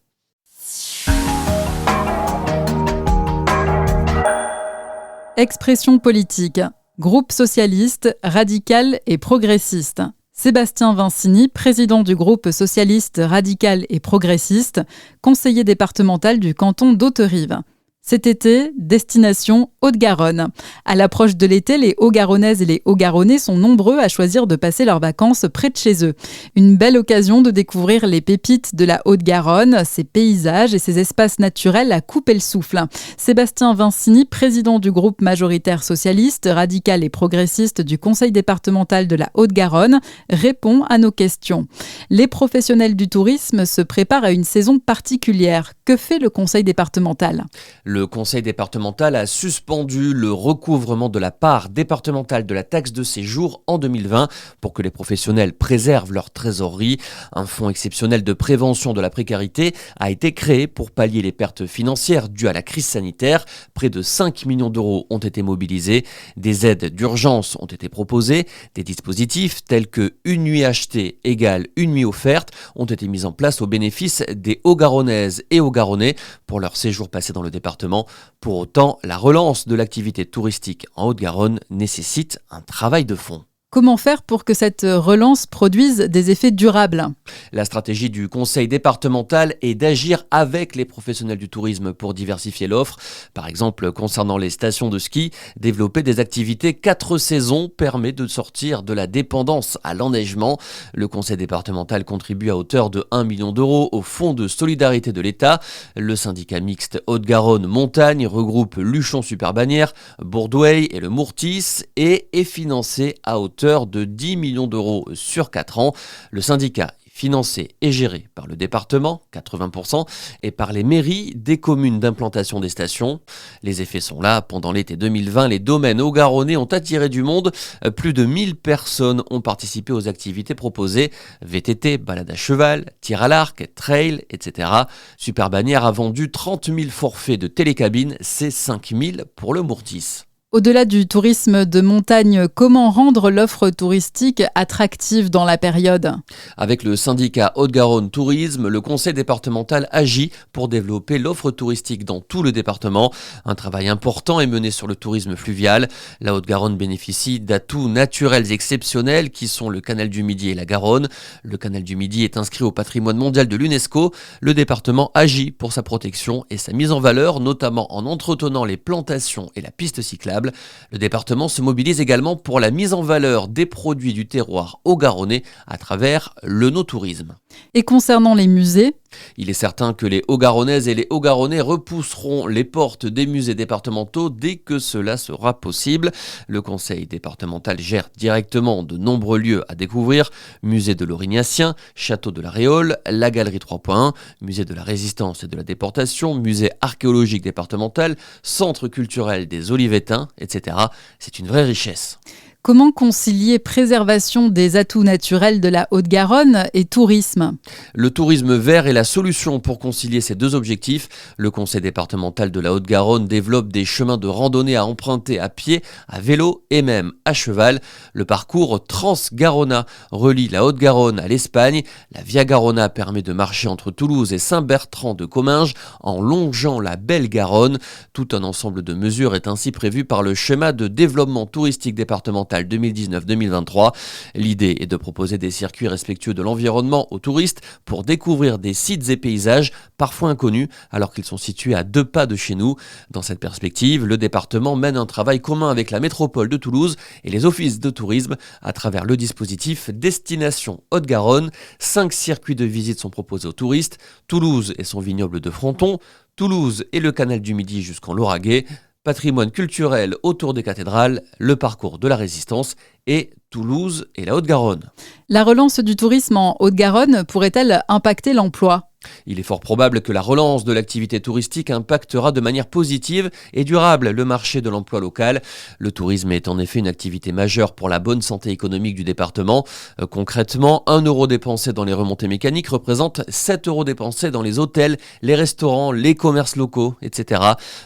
Expression politique. Groupe socialiste, radical et progressiste. Sébastien Vincini, président du groupe socialiste, radical et progressiste, conseiller départemental du canton d'Haute-Rive. Cet été, destination Haute-Garonne. À l'approche de l'été, les Haut-Garonnaises et les Haut-Garonnais sont nombreux à choisir de passer leurs vacances près de chez eux. Une belle occasion de découvrir les pépites de la Haute-Garonne, ses paysages et ses espaces naturels à couper le souffle. Sébastien Vincini, président du groupe majoritaire socialiste, radical et progressiste du Conseil départemental de la Haute-Garonne, répond à nos questions. Les professionnels du tourisme se préparent à une saison particulière. Que fait le Conseil départemental ? Le Conseil départemental a suspendu le recouvrement de la part départementale de la taxe de séjour en 2020 pour que les professionnels préservent leur trésorerie. Un fonds exceptionnel de prévention de la précarité a été créé pour pallier les pertes financières dues à la crise sanitaire. Près de 5 millions d'euros ont été mobilisés. Des aides d'urgence ont été proposées. Des dispositifs tels que une nuit achetée égale une nuit offerte ont été mis en place au bénéfice des Haut-Garonnaises et Haut-Garonnais pour leur séjour passé dans le département. département. Pour autant, la relance de l'activité touristique en Haute-Garonne nécessite un travail de fond. Comment faire pour que cette relance produise des effets durables ? La stratégie du conseil départemental est d'agir avec les professionnels du tourisme pour diversifier l'offre. Par exemple, concernant les stations de ski, développer des activités 4 saisons permet de sortir de la dépendance à l'enneigement. Le conseil départemental contribue à hauteur de 1 million d'euros au fonds de solidarité de l'État. Le syndicat mixte Haute-Garonne Montagne regroupe Luchon Super-Bannière, Bourdoueil et le Mourtis et est financé à hauteur de 10 millions d'euros sur 4 ans. Le syndicat est financé et géré par le département, 80%, et par les mairies des communes d'implantation des stations. Les effets sont là. Pendant l'été 2020, les domaines haut-garonnais ont attiré du monde. Plus de 1000 personnes ont participé aux activités proposées. VTT, balade à cheval, tir à l'arc, trail, etc. Super-Bannière a vendu 30 000 forfaits de télécabine, c'est 5 000 pour le Mourtis. Au-delà du tourisme de montagne, comment rendre l'offre touristique attractive dans la période ? Avec le syndicat Haute-Garonne Tourisme, le conseil départemental agit pour développer l'offre touristique dans tout le département. Un travail important est mené sur le tourisme fluvial. La Haute-Garonne bénéficie d'atouts naturels exceptionnels qui sont le canal du Midi et la Garonne. Le canal du Midi est inscrit au patrimoine mondial de l'UNESCO. Le département agit pour sa protection et sa mise en valeur, notamment en entretenant les plantations et la piste cyclable. Le département se mobilise également pour la mise en valeur des produits du terroir haut-garonnais à travers le no-tourisme. Et concernant les musées ? Il est certain que les Haut-Garonnaises et les Haut-Garonnais repousseront les portes des musées départementaux dès que cela sera possible. Le conseil départemental gère directement de nombreux lieux à découvrir. Musée de l'Aurignacien, Château de la Réole, la Galerie 3.1, Musée de la Résistance et de la Déportation, Musée archéologique départemental, Centre culturel des Olivetins, etc. C'est une vraie richesse. Comment concilier préservation des atouts naturels de la Haute-Garonne et tourisme ? Le tourisme vert est la solution pour concilier ces deux objectifs. Le conseil départemental de la Haute-Garonne développe des chemins de randonnée à emprunter à pied, à vélo et même à cheval. Le parcours Trans-Garona relie la Haute-Garonne à l'Espagne. La Via Garona permet de marcher entre Toulouse et Saint-Bertrand de Comminges en longeant la belle Garonne. Tout un ensemble de mesures est ainsi prévu par le schéma de développement touristique départemental 2019-2023. L'idée est de proposer des circuits respectueux de l'environnement aux touristes pour découvrir des sites et paysages parfois inconnus alors qu'ils sont situés à 2 pas de chez nous. Dans cette perspective, le département mène un travail commun avec la métropole de Toulouse et les offices de tourisme à travers le dispositif Destination Haute-Garonne. 5 circuits de visite sont proposés aux touristes. Toulouse et son vignoble de Fronton, Toulouse et le canal du Midi jusqu'en Lauragais, patrimoine culturel autour des cathédrales, le parcours de la Résistance et Toulouse et la Haute-Garonne. La relance du tourisme en Haute-Garonne pourrait-elle impacter l'emploi ? Il est fort probable que la relance de l'activité touristique impactera de manière positive et durable le marché de l'emploi local. Le tourisme est en effet une activité majeure pour la bonne santé économique du département. Concrètement, 1 euro dépensé dans les remontées mécaniques représente 7 euros dépensés dans les hôtels, les restaurants, les commerces locaux, etc.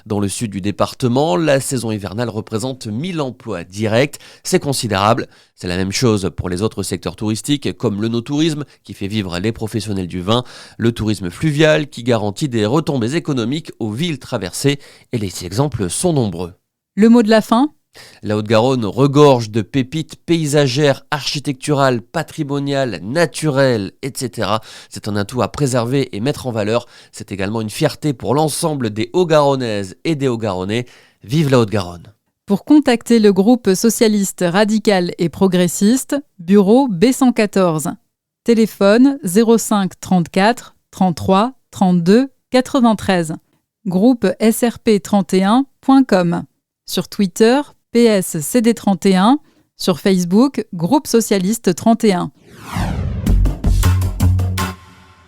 Dans le sud du département, la saison hivernale représente 1000 emplois directs. C'est considérable. C'est la même chose pour les autres secteurs touristiques comme le no-tourisme qui fait vivre les professionnels du vin, le tourisme fluvial qui garantit des retombées économiques aux villes traversées et les exemples sont nombreux. Le mot de la fin ? La Haute-Garonne regorge de pépites paysagères, architecturales, patrimoniales, naturelles, etc. C'est un atout à préserver et mettre en valeur. C'est également une fierté pour l'ensemble des Haut-Garonnaises et des Haut-Garonnais. Vive la Haute-Garonne! Pour contacter le groupe socialiste radical et progressiste, bureau B114. Téléphone 05 34 33 32 93. Groupe srp31.com. Sur Twitter, PSCD31. Sur Facebook, Groupe Socialiste 31.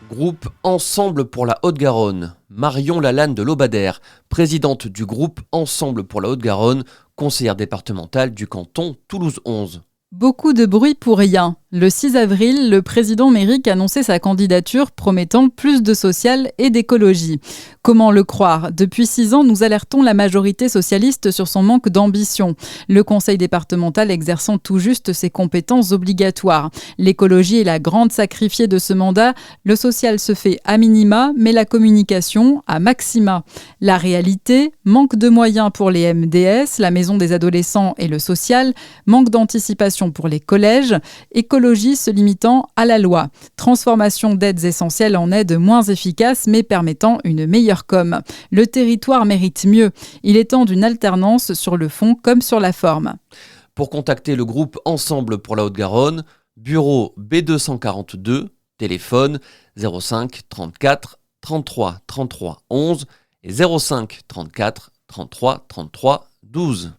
Groupe Ensemble pour la Haute-Garonne. Marion Lalanne de Lobadère, présidente du groupe Ensemble pour la Haute-Garonne, conseillère départementale du canton Toulouse 11. Beaucoup de bruit pour rien. Le 6 avril, le président Méric annonçait sa candidature promettant plus de social et d'écologie. Comment le croire ? Depuis 6 ans, nous alertons la majorité socialiste sur son manque d'ambition. Le conseil départemental exerçant tout juste ses compétences obligatoires. L'écologie est la grande sacrifiée de ce mandat. Le social se fait à minima, mais la communication à maxima. La réalité, manque de moyens pour les MDS, la maison des adolescents et le social, manque d'anticipation pour les collèges, écologie se limitant à la loi, transformation d'aides essentielles en aides moins efficaces mais permettant une meilleure com. Le territoire mérite mieux. Il est temps d'une alternance sur le fond comme sur la forme. Pour contacter le groupe Ensemble pour la Haute-Garonne, bureau B242, téléphone 05 34 33 33 11 et 05 34 33 33 12.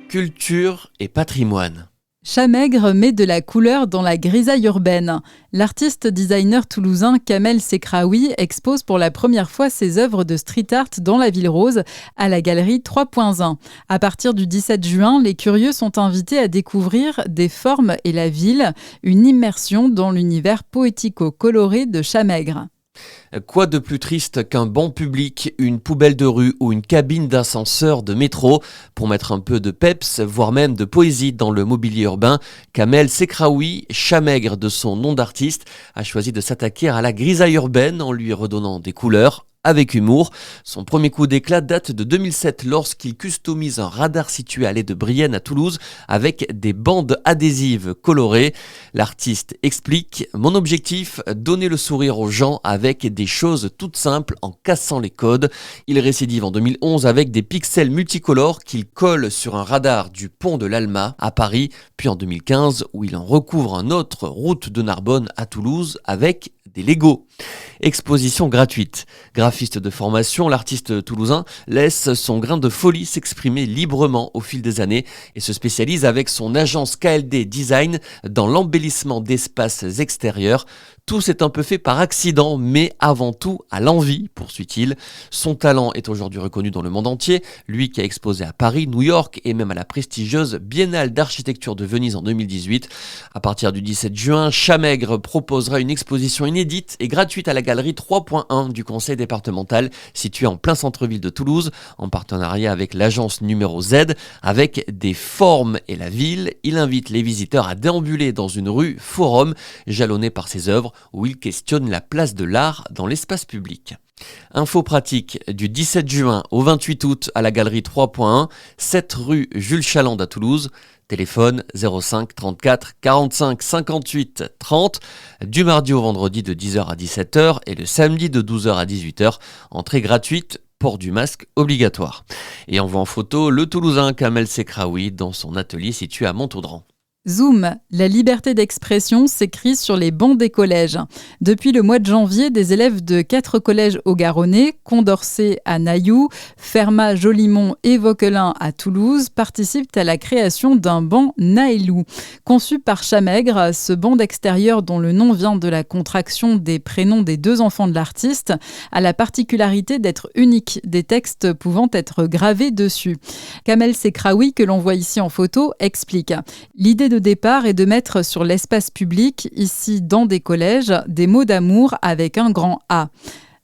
Culture et patrimoine. Chamègre met de la couleur dans la grisaille urbaine. L'artiste designer toulousain Kamel Sekraoui expose pour la première fois ses œuvres de street art dans la Ville Rose, à la galerie 3.1. À partir du 17 juin, les curieux sont invités à découvrir Des formes et la ville, une immersion dans l'univers poético-coloré de Chamègre. Quoi de plus triste qu'un banc public, une poubelle de rue ou une cabine d'ascenseur de métro pour mettre un peu de peps, voire même de poésie dans le mobilier urbain. Kamel Sekraoui, Chamègre de son nom d'artiste, a choisi de s'attaquer à la grisaille urbaine en lui redonnant des couleurs. Avec humour. Son premier coup d'éclat date de 2007 lorsqu'il customise un radar situé à l'Haie de Brienne à Toulouse avec des bandes adhésives colorées. L'artiste explique « Mon objectif, donner le sourire aux gens avec des choses toutes simples en cassant les codes ». Il récidive en 2011 avec des pixels multicolores qu'il colle sur un radar du pont de l'Alma à Paris, puis en 2015 où il en recouvre un autre route de Narbonne à Toulouse avec des Legos. Exposition gratuite. Graphiste de formation, l'artiste toulousain laisse son grain de folie s'exprimer librement au fil des années et se spécialise avec son agence KLD Design dans l'embellissement d'espaces extérieurs. Tout s'est un peu fait par accident, mais avant tout à l'envie, poursuit-il. Son talent est aujourd'hui reconnu dans le monde entier, lui qui a exposé à Paris, New York et même à la prestigieuse Biennale d'architecture de Venise en 2018. À partir du 17 juin, Chamègre proposera une exposition inédite et gratuite à la galerie 3.1 du conseil départemental, située en plein centre-ville de Toulouse, en partenariat avec l'agence numéro Z, avec Des formes et la ville. Il invite les visiteurs à déambuler dans une rue forum, jalonnée par ses œuvres, où il questionne la place de l'art dans l'espace public. Info pratique du 17 juin au 28 août à la galerie 3.1, 7 rue Jules Chaland à Toulouse. Téléphone 05 34 45 58 30, du mardi au vendredi de 10h à 17h et le samedi de 12h à 18h. Entrée gratuite, port du masque obligatoire. Et on voit en photo le Toulousain Kamel Sekraoui dans son atelier situé à Montaudran. Zoom, la liberté d'expression s'écrit sur les bancs des collèges. Depuis le mois de janvier, des élèves de 4 collèges haut-garonnais, Condorcet à Nailloux, Fermat, Jolimont et Vauquelin à Toulouse, participent à la création d'un banc Naelou. Conçu par Chamègre, ce banc d'extérieur dont le nom vient de la contraction des prénoms des 2 enfants de l'artiste, a la particularité d'être unique, des textes pouvant être gravés dessus. Kamel Sekraoui, que l'on voit ici en photo, explique. L'idée de départ est de mettre sur l'espace public, ici dans des collèges, des mots d'amour avec un grand A.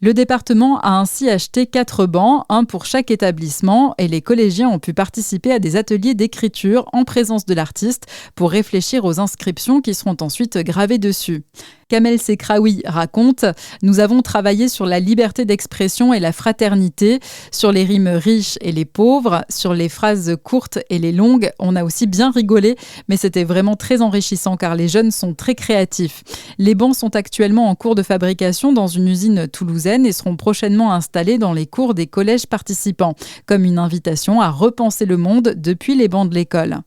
Le département a ainsi acheté 4 bancs, un pour chaque établissement, et les collégiens ont pu participer à des ateliers d'écriture en présence de l'artiste pour réfléchir aux inscriptions qui seront ensuite gravées dessus. Kamel Sekraoui raconte « Nous avons travaillé sur la liberté d'expression et la fraternité, sur les rimes riches et les pauvres, sur les phrases courtes et les longues. On a aussi bien rigolé, mais c'était vraiment très enrichissant car les jeunes sont très créatifs. Les bancs sont actuellement en cours de fabrication dans une usine toulousaine et seront prochainement installés dans les cours des collèges participants, comme une invitation à repenser le monde depuis les bancs de l'école.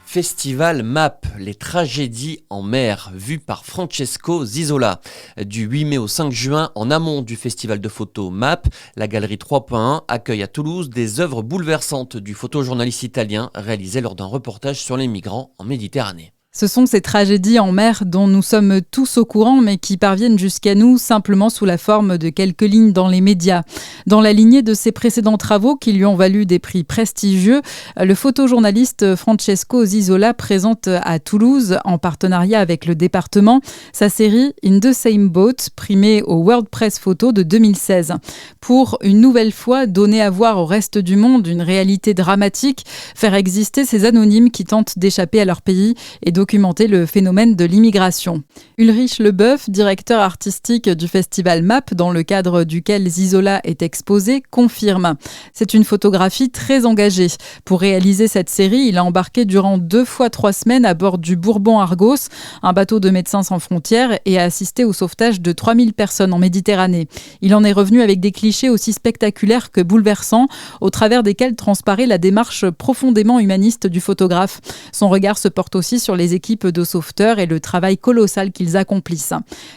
Festival MAP, les tragédies en mer, vu par Francesco Zizola. Du 8 mai au 5 juin, en amont du festival de photos MAP, la galerie 3.1 accueille à Toulouse des œuvres bouleversantes du photojournaliste italien réalisées lors d'un reportage sur les migrants en Méditerranée. Ce sont ces tragédies en mer dont nous sommes tous au courant, mais qui parviennent jusqu'à nous simplement sous la forme de quelques lignes dans les médias. Dans la lignée de ses précédents travaux qui lui ont valu des prix prestigieux, le photojournaliste Francesco Zizola présente à Toulouse, en partenariat avec le département, sa série In the Same Boat, primée au World Press Photo de 2016. Pour une nouvelle fois donner à voir au reste du monde une réalité dramatique, faire exister ces anonymes qui tentent d'échapper à leur pays et documenter le phénomène de l'immigration. Ulrich Leboeuf, directeur artistique du festival MAP, dans le cadre duquel Zizola est exposé, confirme. C'est une photographie très engagée. Pour réaliser cette série, il a embarqué durant 2 fois 3 semaines à bord du Bourbon Argos, un bateau de Médecins sans frontières, et a assisté au sauvetage de 3000 personnes en Méditerranée. Il en est revenu avec des clichés aussi spectaculaires que bouleversants, au travers desquels transparaît la démarche profondément humaniste du photographe. Son regard se porte aussi sur les équipes de sauveteurs et le travail colossal qu'ils accomplissent.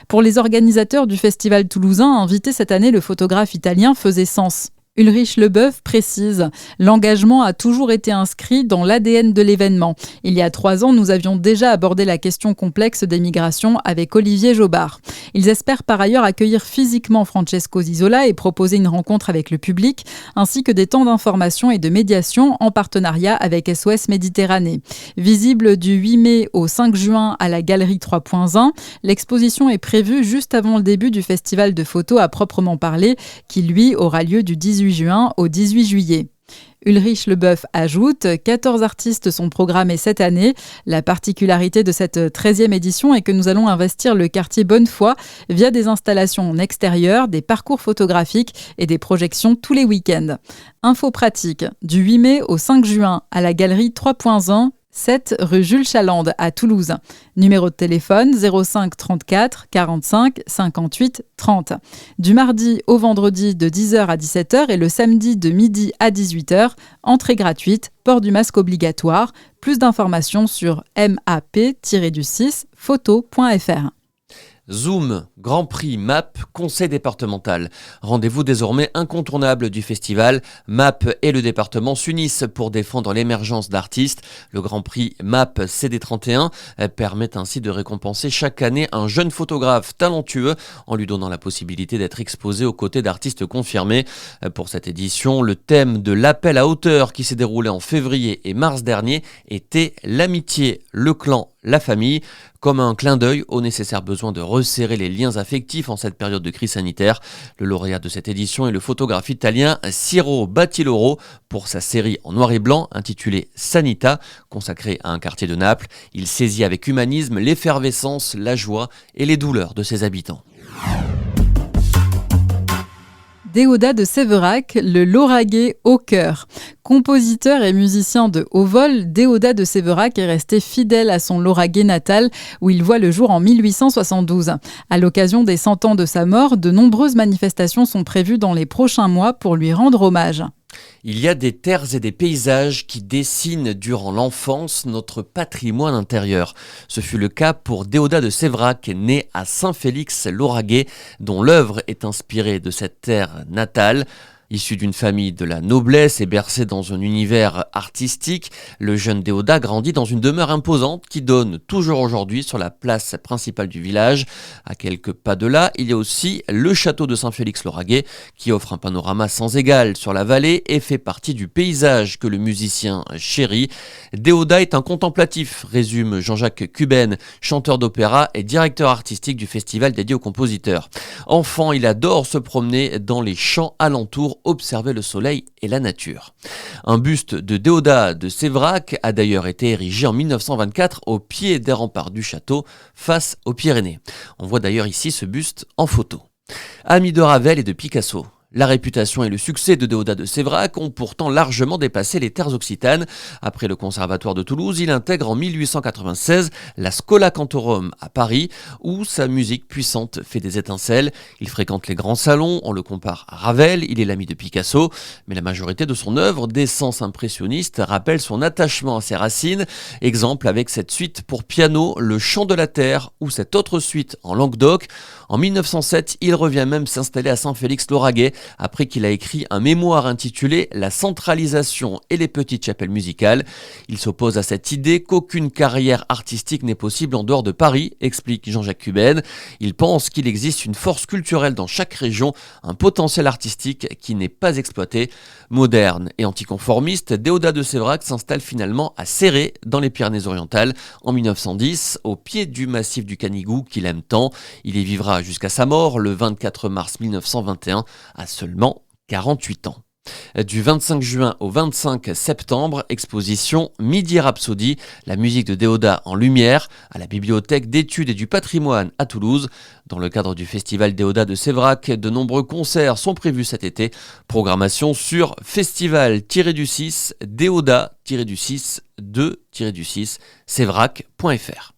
Pour les organisateurs du festival toulousain, inviter cette année le photographe italien faisait sens. Ulrich Leboeuf précise « L'engagement a toujours été inscrit dans l'ADN de l'événement. Il y a 3 ans, nous avions déjà abordé la question complexe des migrations avec Olivier Jobard. Ils espèrent par ailleurs accueillir physiquement Francesco Zizola et proposer une rencontre avec le public, ainsi que des temps d'information et de médiation en partenariat avec SOS Méditerranée. Visible du 8 mai au 5 juin à la Galerie 3.1, l'exposition est prévue juste avant le début du festival de photos à proprement parler, qui lui aura lieu du 18 juin au 18 juillet. Ulrich Leboeuf ajoute « 14 artistes sont programmés cette année. La particularité de cette 13e édition est que nous allons investir le quartier Bonnefoy via des installations en extérieur, des parcours photographiques et des projections tous les week-ends. » Info pratique, du 8 mai au 5 juin à la Galerie 3.1, 7 rue Jules Chalande à Toulouse. Numéro de téléphone 05 34 45 58 30. Du mardi au vendredi de 10h à 17h et le samedi de midi à 18h. Entrée gratuite, port du masque obligatoire. Plus d'informations sur map-6 photo.fr. Zoom, Grand Prix, MAP, Conseil départemental. Rendez-vous désormais incontournable du festival. MAP et le département s'unissent pour défendre l'émergence d'artistes. Le Grand Prix MAP CD31 permet ainsi de récompenser chaque année un jeune photographe talentueux en lui donnant la possibilité d'être exposé aux côtés d'artistes confirmés. Pour cette édition, le thème de l'appel à hauteur qui s'est déroulé en février et mars dernier était l'amitié, le clan, la famille, comme un clin d'œil au nécessaire besoin de resserrer les liens affectifs en cette période de crise sanitaire. Le lauréat de cette édition est le photographe italien Ciro Battiloro pour sa série en noir et blanc intitulée Sanita, consacrée à un quartier de Naples. Il saisit avec humanisme l'effervescence, la joie et les douleurs de ses habitants. Déodat de Sévérac, le lauragais au cœur. Compositeur et musicien de haut vol, Déodat de Sévérac est resté fidèle à son lauragais natal où il voit le jour en 1872. À l'occasion des 100 ans de sa mort, de nombreuses manifestations sont prévues dans les prochains mois pour lui rendre hommage. Il y a des terres et des paysages qui dessinent durant l'enfance notre patrimoine intérieur. Ce fut le cas pour Déodat de Sévérac, né à Saint-Félix-Lauragais, dont l'œuvre est inspirée de cette terre natale. Issu d'une famille de la noblesse et bercé dans un univers artistique, le jeune Déodat grandit dans une demeure imposante qui donne toujours aujourd'hui sur la place principale du village. À quelques pas de là, il y a aussi le château de Saint-Félix-Lauragais qui offre un panorama sans égal sur la vallée et fait partie du paysage que le musicien chérit. Déodat est un contemplatif, résume Jean-Jacques Cuben, chanteur d'opéra et directeur artistique du festival dédié aux compositeurs. Enfant, il adore se promener dans les champs alentours, observer le soleil et la nature. Un buste de Déodat de Sévérac a d'ailleurs été érigé en 1924 au pied des remparts du château, face aux Pyrénées. On voit d'ailleurs ici ce buste en photo. Ami de Ravel et de Picasso. La réputation et le succès de Déodat de Sévérac ont pourtant largement dépassé les terres occitanes. Après le Conservatoire de Toulouse, il intègre en 1896 la Schola Cantorum à Paris, où sa musique puissante fait des étincelles. Il fréquente les grands salons, on le compare à Ravel, il est l'ami de Picasso, mais la majorité de son œuvre d'essence impressionniste rappelle son attachement à ses racines. Exemple avec cette suite pour piano, Le Chant de la Terre, ou cette autre suite en Languedoc. En 1907, il revient même s'installer à Saint-Félix-Lauragais, après qu'il a écrit un mémoire intitulé « La centralisation et les petites chapelles musicales ». Il s'oppose à cette idée qu'aucune carrière artistique n'est possible en dehors de Paris, explique Jean-Jacques Cuben. Il pense qu'il existe une force culturelle dans chaque région, un potentiel artistique qui n'est pas exploité. Moderne et anticonformiste, Déodat de Séverac s'installe finalement à Céré, dans les Pyrénées-Orientales, en 1910, au pied du massif du Canigou qu'il aime tant. Il y vivra jusqu'à sa mort, le 24 mars 1921, à seulement 48 ans. Du 25 juin au 25 septembre, exposition Midi Rhapsody, la musique de Déodat en lumière, à la Bibliothèque d'études et du patrimoine à Toulouse. Dans le cadre du festival Déodat de Séverac, de nombreux concerts sont prévus cet été. Programmation sur festival-du-6 Déodat-6 2-6 séverac.fr.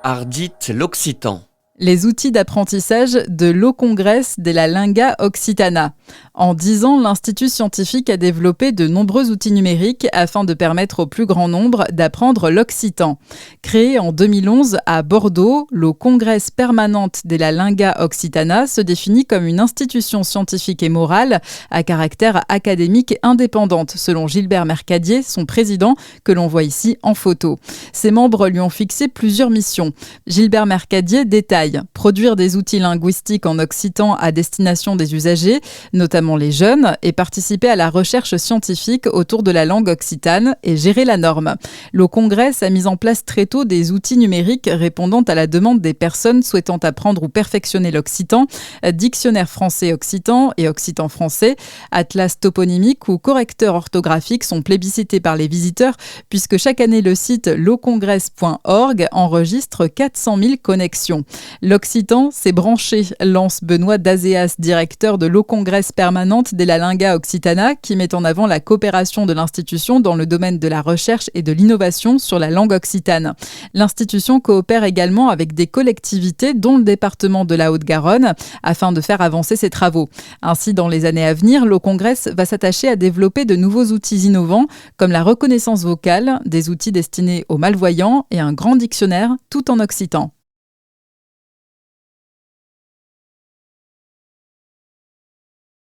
Ardite l'Occitan. Les outils d'apprentissage de l'O-Congrès de la Lingua Occitana. En 10 ans, l'Institut scientifique a développé de nombreux outils numériques afin de permettre au plus grand nombre d'apprendre l'occitan. Créé en 2011 à Bordeaux, l'O-Congrès permanente de la Lingua Occitana se définit comme une institution scientifique et morale à caractère académique indépendante, selon Gilbert Mercadier, son président, que l'on voit ici en photo. Ses membres lui ont fixé plusieurs missions. Gilbert Mercadier détaille produire des outils linguistiques en occitan à destination des usagers, notamment les jeunes, et participer à la recherche scientifique autour de la langue occitane et gérer la norme. L'O-Congrès a mis en place très tôt des outils numériques répondant à la demande des personnes souhaitant apprendre ou perfectionner l'occitan, dictionnaire français-occitan et occitan-français, atlas toponymique ou correcteurs orthographiques sont plébiscités par les visiteurs puisque chaque année le site locongrès.org enregistre 400 000 connexions. L'occitan, c'est branché, lance Benoît Dazéas, directeur de l'O-Congrès permanente de la Lingua Occitana, qui met en avant la coopération de l'institution dans le domaine de la recherche et de l'innovation sur la langue occitane. L'institution coopère également avec des collectivités, dont le département de la Haute-Garonne, afin de faire avancer ses travaux. Ainsi, dans les années à venir, l'O-Congrès va s'attacher à développer de nouveaux outils innovants, comme la reconnaissance vocale, des outils destinés aux malvoyants et un grand dictionnaire, tout en occitan.